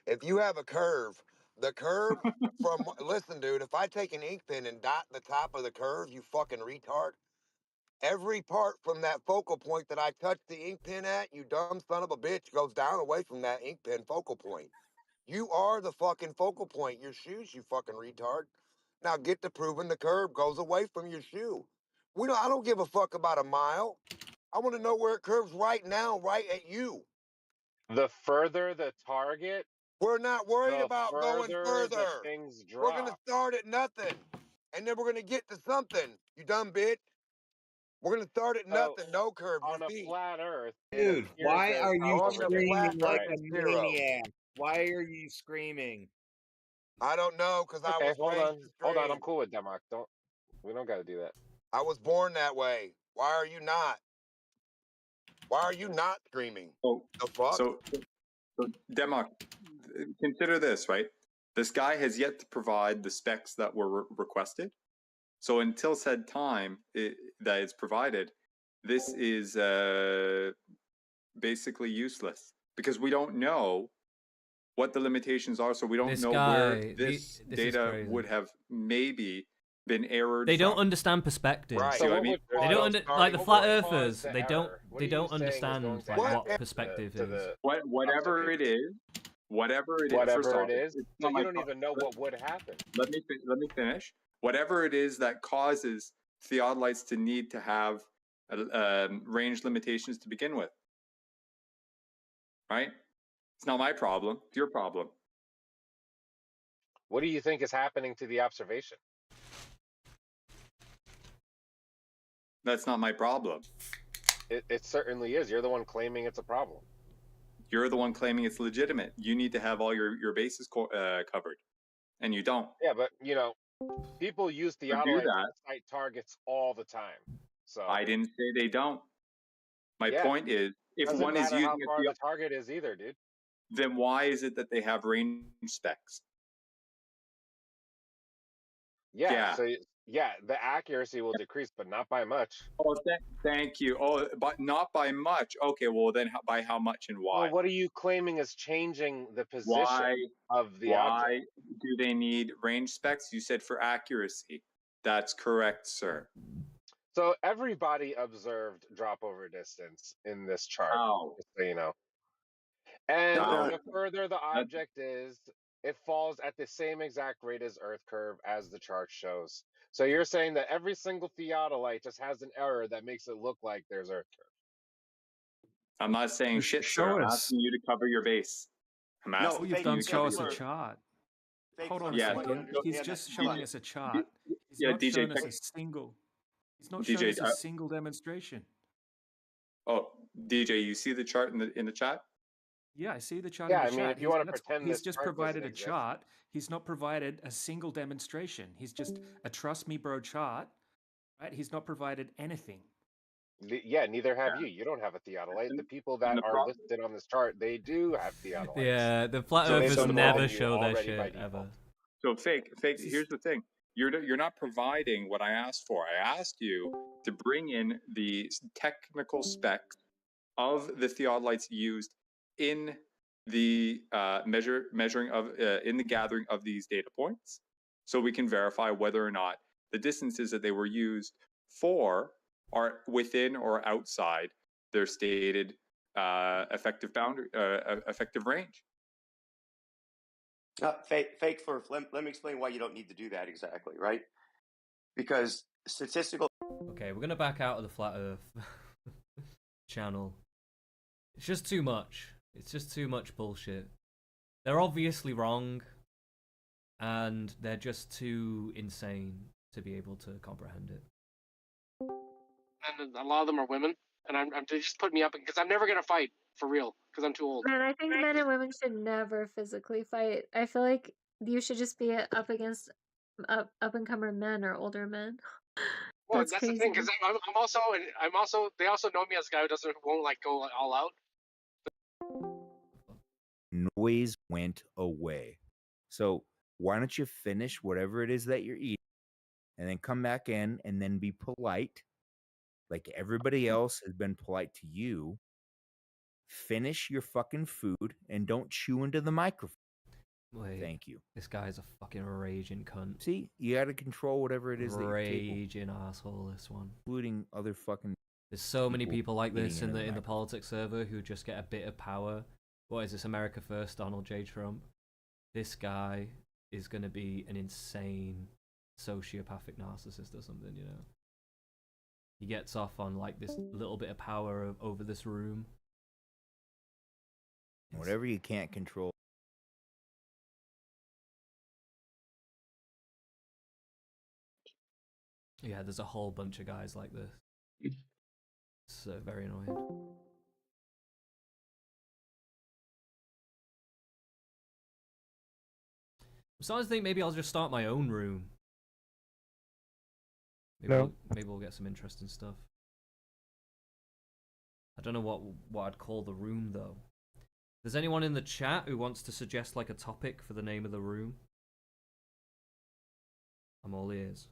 If you have a curve, the curve from listen, dude. If I take an ink pen and dot the top of the curve, you fucking retard. Every part from that focal point that I touch the ink pen at, you dumb son of a bitch, goes down away from that ink pen focal point. You are the fucking focal point. Your shoes, you fucking retard. Now get to proving the curve goes away from your shoe. I don't give a fuck about a mile. I want to know where it curves right now, right at you. The further the target, we're not worried the about going further the further. things We're gonna drop. start at nothing, and then we're gonna get to something. You dumb bitch. We're gonna start at nothing, no curve. On a flat Earth, Dude, why are you screaming like a zero. maniac? Why are you screaming? I don't know, because I Okay, was hold raised on. to Hold on, scream. I'm cool with Democ. We don't gotta do that. I was born that way. Why are you not? Why are you not screaming? Oh, the fuck? So Democ, consider this, right? This guy has yet to provide the specs that were requested. So until said time that it's provided, this is basically useless because we don't know what the limitations are. So we don't know where this data would have maybe been errored. They don't understand perspective. Right. So what I mean? They don't like the flat earthers. They don't understand like what perspective is. Whatever it is. Whatever it is, so you don't even know what would happen. Let me finish. Whatever it is that causes theodolites to need to have range limitations to begin with, right? It's not my problem. It's your problem. What do you think is happening to the observation? That's not my problem. It certainly is. You're the one claiming it's a problem. You're the one claiming it's legitimate. You need to have all your bases covered, and you don't. Yeah, but people use theodolites to sight targets all the time. So I didn't say they don't. My point is, if one is using how far the target is either, dude. Then why is it that they have range specs? Yeah. So the accuracy will decrease, but not by much. Oh, thank you. Oh, but not by much. Okay, well then, by how much and why? Well, what are you claiming is changing the position of the object? Why do they need range specs? You said for accuracy. That's correct, sir. So everybody observed drop over distance in this chart, just so you know. And the further the object is, it falls at the same exact rate as Earth curve as the chart shows. So you're saying that every single theodolite just has an error that makes it look like there's Earth curve. I'm not saying shit, sir. I'm asking you to cover your base. I'm asking you've done show us a chart. Hold on a second. He's just showing us a chart. He's not shown us a single. He's not shown us a single demonstration. Oh, DJ, you see the chart in the chat? Yeah, I see the chart Yeah, in the I mean, chat. if you want to pretend He's this just chart provided doesn't a exist. chart. He's not provided a single demonstration. He's just a trust me, bro chart. Right? He's not provided anything. Yeah, neither have you. You don't have a theodolite. The people that are listed on this chart, they do have theodolites. Yeah, the flat So they've earthers been never given you show their already by shit default. ever. So fake. Here's the thing: you're not providing what I asked for. I asked you to bring in the technical specs of the theodolites used in the measuring of in the gathering of these data points, so we can verify whether or not the distances that they were used for are within or outside their stated effective boundary, effective range. Fake Furf, let me explain why you don't need to do that exactly, right? Because statistical... Okay, we're gonna back out of the flat earth channel. It's just too much. It's just too much bullshit. They're obviously wrong, and they're just too insane to be able to comprehend it. And a lot of them are women, and I'm they just put me up because I'm never gonna fight for real because I'm too old. Man, I think men and women should never physically fight. I feel like you should just be up against up and comer men or older men. Well, That's that's crazy. the thing because I'm also they also know me as a guy who won't like go all out. Noise went away. So why don't you finish whatever it is that you're eating and then come back in and then be polite like everybody else has been polite to you. Finish your fucking food and don't chew into the microphone. Wait, thank you. This guy's a fucking raging cunt. See, you got to control whatever it is that you're capable. Raging asshole, this one. Including other fucking... There's so many people like this eating in the politics server who just get a bit of power. What is this, America First, Donald J. Trump? This guy is going to be an insane sociopathic narcissist or something, you know? He gets off on like this little bit of power over this room. Whatever you can't control. Yeah, there's a whole bunch of guys like this. It's very annoying. I'm starting to think maybe I'll just start my own room. Maybe we'll get some interesting stuff. I don't know what I'd call the room though. There's anyone in the chat who wants to suggest like a topic for the name of the room? I'm all ears.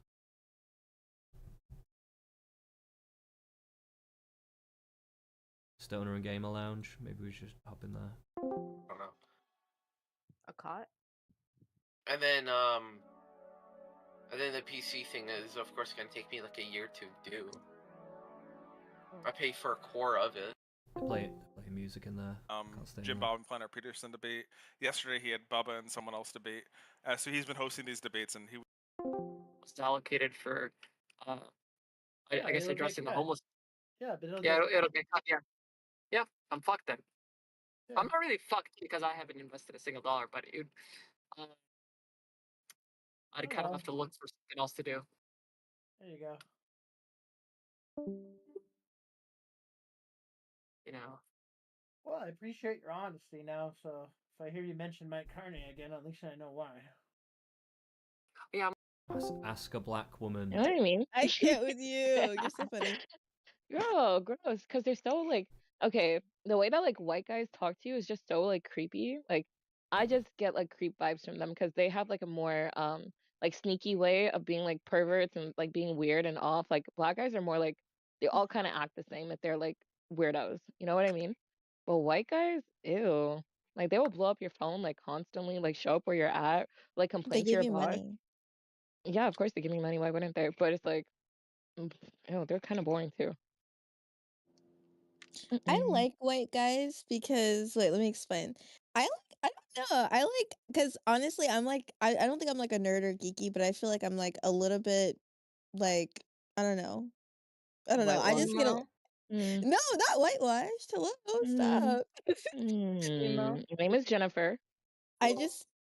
Stoner and Gamer Lounge. Maybe we should hop in there. I don't know. A cot? And then the PC thing is of course gonna take me like a year to do. I pay for a core of it. Play music in there. Jim Bob and Planner Peterson debate. Yesterday he had Bubba and someone else debate. So he's been hosting these debates, and he was allocated for I guess addressing the homeless. Yeah, but it'll get cut. Yeah, I'm fucked then. Yeah. I'm not really fucked because I haven't invested a single dollar, but it, I'd kind of have to look for something else to do. There you go. You know. Well, I appreciate your honesty now, so if I hear you mention Mike Carney again, at least I know why. Yeah. Ask a black woman. You know what I mean? I can't with you. You're so funny. Girl, gross. Because they're so like, okay, the way that like white guys talk to you is just so like creepy. Like, I just get like creep vibes from them because they have like a more like sneaky way of being like perverts and like being weird and off. Like black guys are more like they all kind of act the same if they're like weirdos. You know what I mean? But white guys, ew. Like they will blow up your phone like constantly, like show up where you're at, like They complain to give your you boss. money. Yeah, of course they give me money. Why wouldn't they? But it's like, ew, they're kind of boring too. I like white guys because wait, let me explain. I don't know. I like because honestly, I'm like I don't think I'm like a nerd or geeky, but I feel like I'm like a little bit like I don't know. I just get a no, not whitewashed. Hello, stop. Your name is Jennifer. I just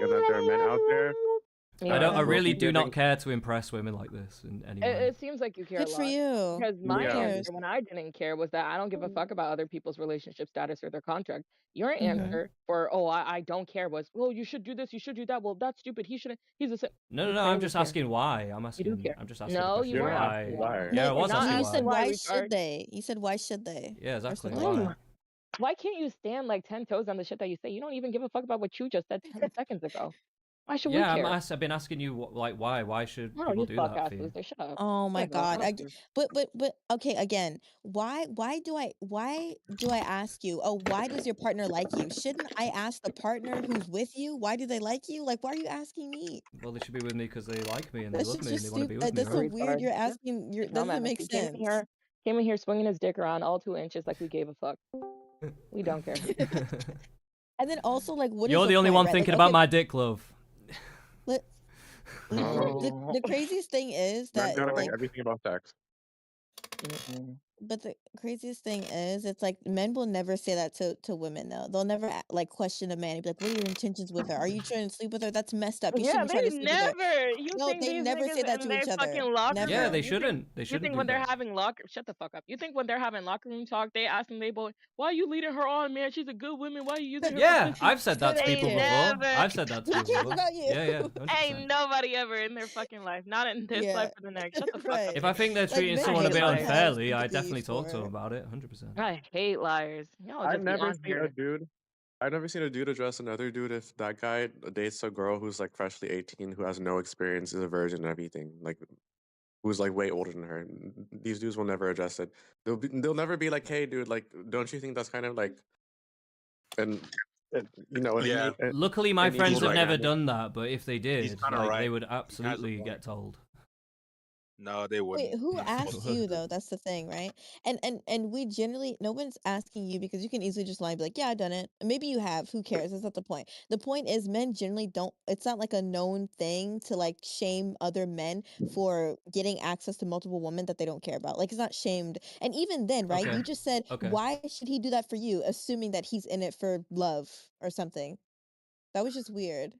and that there are men out there I really do not care to impress women like this in any way. It seems like you care Good a for lot. you. Because Who my cares? answer when I didn't care was that I don't give a fuck about other people's relationship status or their contract. Your answer for I don't care was, well, you should do this, you should do that. Well, that's stupid. He shouldn't. He's a. No, I'm just asking why. I'm asking. I'm just asking the No, question you weren't why. asking why. Yeah, I was Not asking You why. said why retard. should they? You said why should they? Yeah, exactly. Or Why? something. Why can't you stand like 10 toes on the shit that you say? You don't even give a fuck about what you just said 10 seconds ago. Why should we Yeah, care? I've been asking you like why. Why should No, people you do fuck that ass for you? loser. Shut up. Oh my Whatever, god. whatever. But okay, again, why do I ask you, oh, why does your partner like you? Shouldn't I ask the partner who's with you? Why do they like you? Like, why are you asking me? Well, they should be with me because they like me and they That's love me and just they want to be stupid. with me, That's so right? weird. You're Retard. asking. That doesn't Dumbass. make He sense. came in here swinging his dick around all 2 inches like we gave a fuck. We don't care. And then also, like, what is You're the only point, one right? thinking Like, about okay, my dick, love. the craziest thing is Men that gotta make like everything about sex. but the craziest thing is it's like men will never say that to women though. They'll never like question a man and be like, what are your intentions with her? Are you trying to sleep with her? That's messed up. You Yeah, shouldn't be trying they to sleep with her. never. You No, think they these never say niggas that in to their each other. fucking locker Never. Yeah, they room? shouldn't. They You shouldn't think do when they're that. having shut the fuck up. You think when they're having locker room talk, they asking they boy, why are you leading her on, man? She's a good woman. Why are you using her? Yeah, for pussy?" I've said that to Ain't people before. never. I've said that to Who people cares before. about you? Yeah, 100%. Ain't nobody ever in their fucking life. Not in this life or the next. Shut the fuck up. If I think they're Like, treating men someone a hate bit liars. unfairly, I sympathy definitely talk to for- them about it, 100%. I hate liars. Y'all I've just be never on seen a here. dude. I've never seen a dude address another dude if that guy dates a girl who's like freshly 18, who has no experience, is a virgin and everything, like who's like way older than her. These dudes will never address it. They'll never be like, hey, dude, like, don't you think that's kind of like, and you know, Yeah. Luckily, my an friends equal have never dynamic. done that, but if they did, kinda like, they right. would He has a absolutely point. get told. No, they wouldn't. Wait, who asked you though? That's the thing, right? And we generally, no one's asking you because you can easily just lie and be like, yeah, I've done it. Maybe you have. Who cares? That's not the point. The point is, men generally don't. It's not like a known thing to like shame other men for getting access to multiple women that they don't care about. Like, it's not shamed. And even then, right? Okay. You just said, Okay. why should he do that for you, assuming that he's in it for love or something? That was just weird.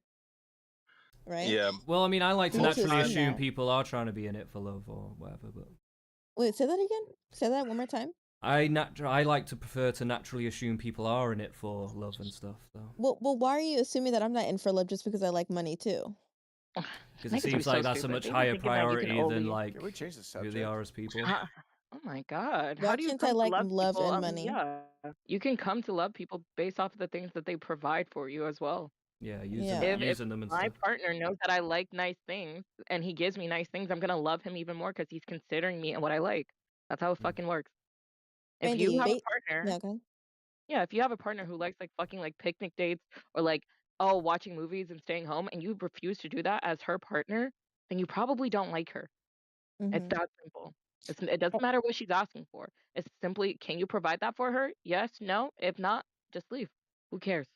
Right? Yeah. Well, I mean, I like to People naturally assume assume that. people are trying to be in it for love or whatever, but Wait, say that again. Say that one more time. I like to prefer to naturally assume people are in it for love and stuff, though. Well, why are you assuming that I'm not in for love just because I like money too? Because it seems like that's a much higher priority than like Can we change the who subject? they are as people. Oh my god. Why How do you can't come I to like love love people? and money? Yeah. You can come to love people based off of the things that they provide for you as well. Yeah, If using them and my stuff. partner knows that I like nice things and he gives me nice things, I'm gonna love him even more because he's considering me and what I like. That's how it fucking works. If Randy, you have a partner, yeah, go ahead. yeah, if you have a partner who likes like fucking like picnic dates or like watching movies and staying home, and you refuse to do that as her partner, then you probably don't like her. It's Mhm. that simple. It doesn't matter what she's asking for. It's simply, can you provide that for her? Yes, no. If not, just leave. Who cares?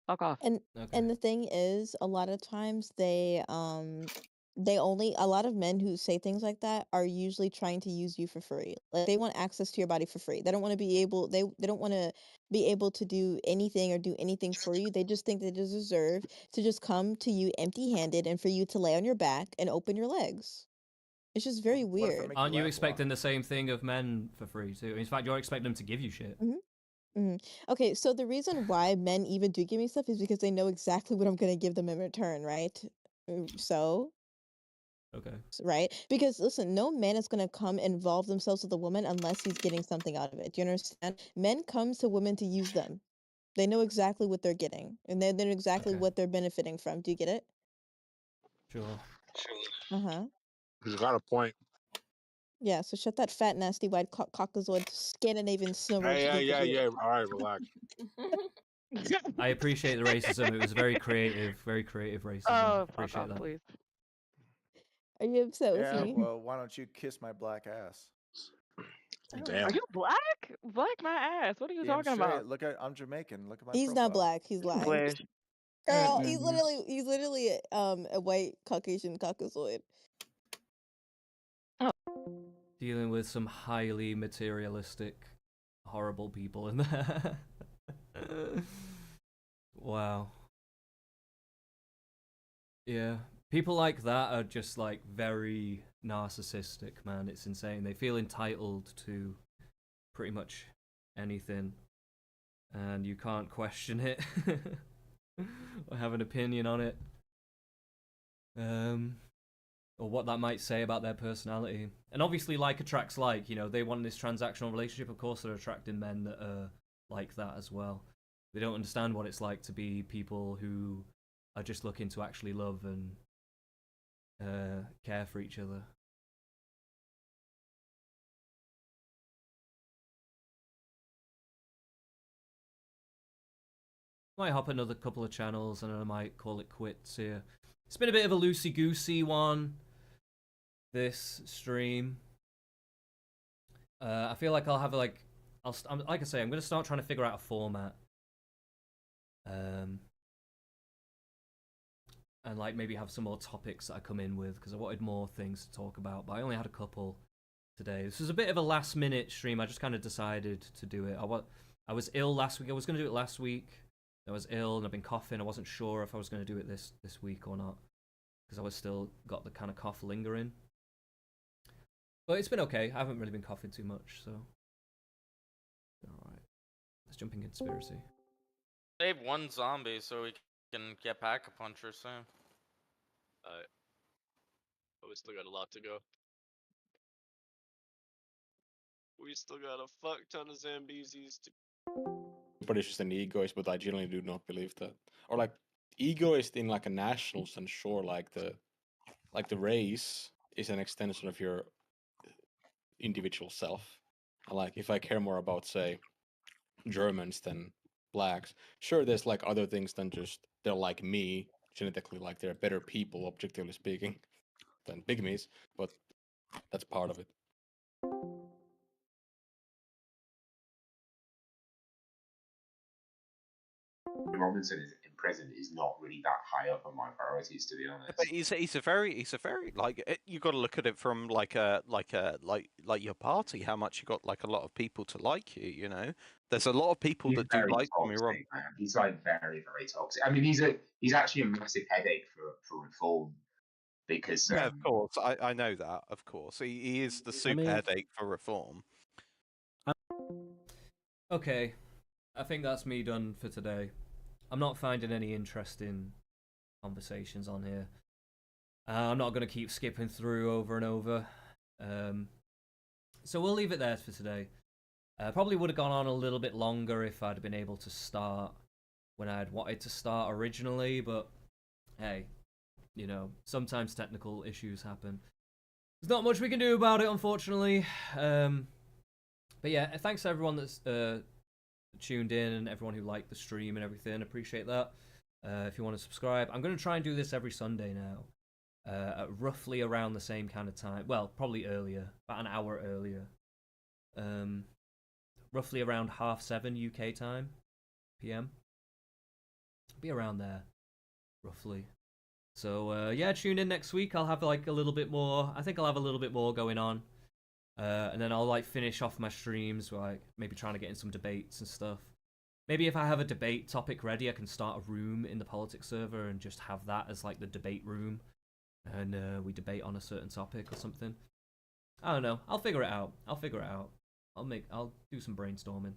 Fuck off. And the thing is, a lot of times they only, a lot of men who say things like that are usually trying to use you for free. Like, they want access to your body for free. They don't want to be able they don't want to be able to do anything or do anything for you. They just think they deserve to just come to you empty-handed and for you to lay on your back and open your legs. It's just very weird. Aren't you expecting the same thing of men for free too? In fact, you're expecting them to give you shit. Okay, so the reason why men even do give me stuff is because they know exactly what I'm gonna give them in return, right? So, Okay. right? Because listen, no man is gonna come involve themselves with a woman unless he's getting something out of it. Do you understand? Men come to women to use them. They know exactly what they're getting, and they know exactly Okay. what they're benefiting from. Do you get it? Sure. Uh-huh. He's got a point. Yeah, so shut that fat, nasty, white Caucasoid Scandinavian snowbird. Yeah. All right, relax. I appreciate the racism. It was very creative racism. Oh, fuck appreciate off, that. please. Are you upset with Yeah, me? well, why don't you kiss my black ass? Are you black? Black my ass. What are you Damn talking straight. about? Look at, I'm Jamaican. Look at my He's profile. not black. He's lying. Wish. Girl, he's literally a white Caucasian Caucasoid. Dealing with some highly materialistic, horrible people in there. Wow. Yeah. People like that are just like very narcissistic, man. It's insane. They feel entitled to pretty much anything, and you can't question it or have an opinion on it. Or what that might say about their personality. And obviously, like attracts like, you know, they want this transactional relationship. Of course, they're attracting men that are like that as well. They don't understand what it's like to be people who are just looking to actually love and care for each other. Might hop another couple of channels and I might call it quits here. It's been a bit of a loosey-goosey one, this stream. I feel like I'll have like, like I say, I'm going to start trying to figure out a format. And like maybe have some more topics that I come in with, because I wanted more things to talk about, but I only had a couple today. This was a bit of a last minute stream. I just kind of decided to do it. I was ill last week. I was going to do it last week. I was ill and I've been coughing. I wasn't sure if I was going to do it this week or not, because I was still got the kind of cough lingering. But it's been okay. I haven't really been coughing too much, so alright. Let's jump in conspiracy. Save one zombie so we can get back a puncher soon. Alright. But we still got a lot to go. We still got a fuck ton of Zambezis to. Everybody's just an egoist, but I generally do not believe that. Or like egoist in like a national sense, sure. Like the race is an extension of your individual self. Like if I care more about, say, Germans than blacks, sure, there's like other things than just they're like me genetically, like they're better people, objectively speaking, than pygmies, but that's part of it. Robinson is in prison is not really that high up on my priorities, to be honest. But he's a very like you got to look at it from like your party. How much you got like a lot of people to like you. You know, there's a lot of people that do like me. Wrong. He's like very toxic. I mean, he's actually a massive headache for reform because Yeah, of course, I know that. Of course, he is the super headache for reform. Okay, I think that's me done for today. I'm not finding any interesting conversations on here. I'm not going to keep skipping through over and over. So we'll leave it there for today. Probably would have gone on a little bit longer if I'd been able to start when I'd wanted to start originally, but hey, you know, sometimes technical issues happen. There's not much we can do about it, unfortunately. But yeah, thanks to everyone that's tuned in and everyone who liked the stream and everything. Appreciate that. If you want to subscribe, I'm going to try and do this every Sunday now, at roughly around the same kind of time. Well, probably earlier, about an hour earlier. Roughly around 7:30 UK time, PM. Be around there, roughly. So yeah, tune in next week. I'll have like a little bit more. I think I'll have a little bit more going on. And then I'll like finish off my streams, like maybe trying to get in some debates and stuff. Maybe if I have a debate topic ready, I can start a room in the politics server and just have that as like the debate room, and we debate on a certain topic or something. I don't know. I'll figure it out. I'll do some brainstorming.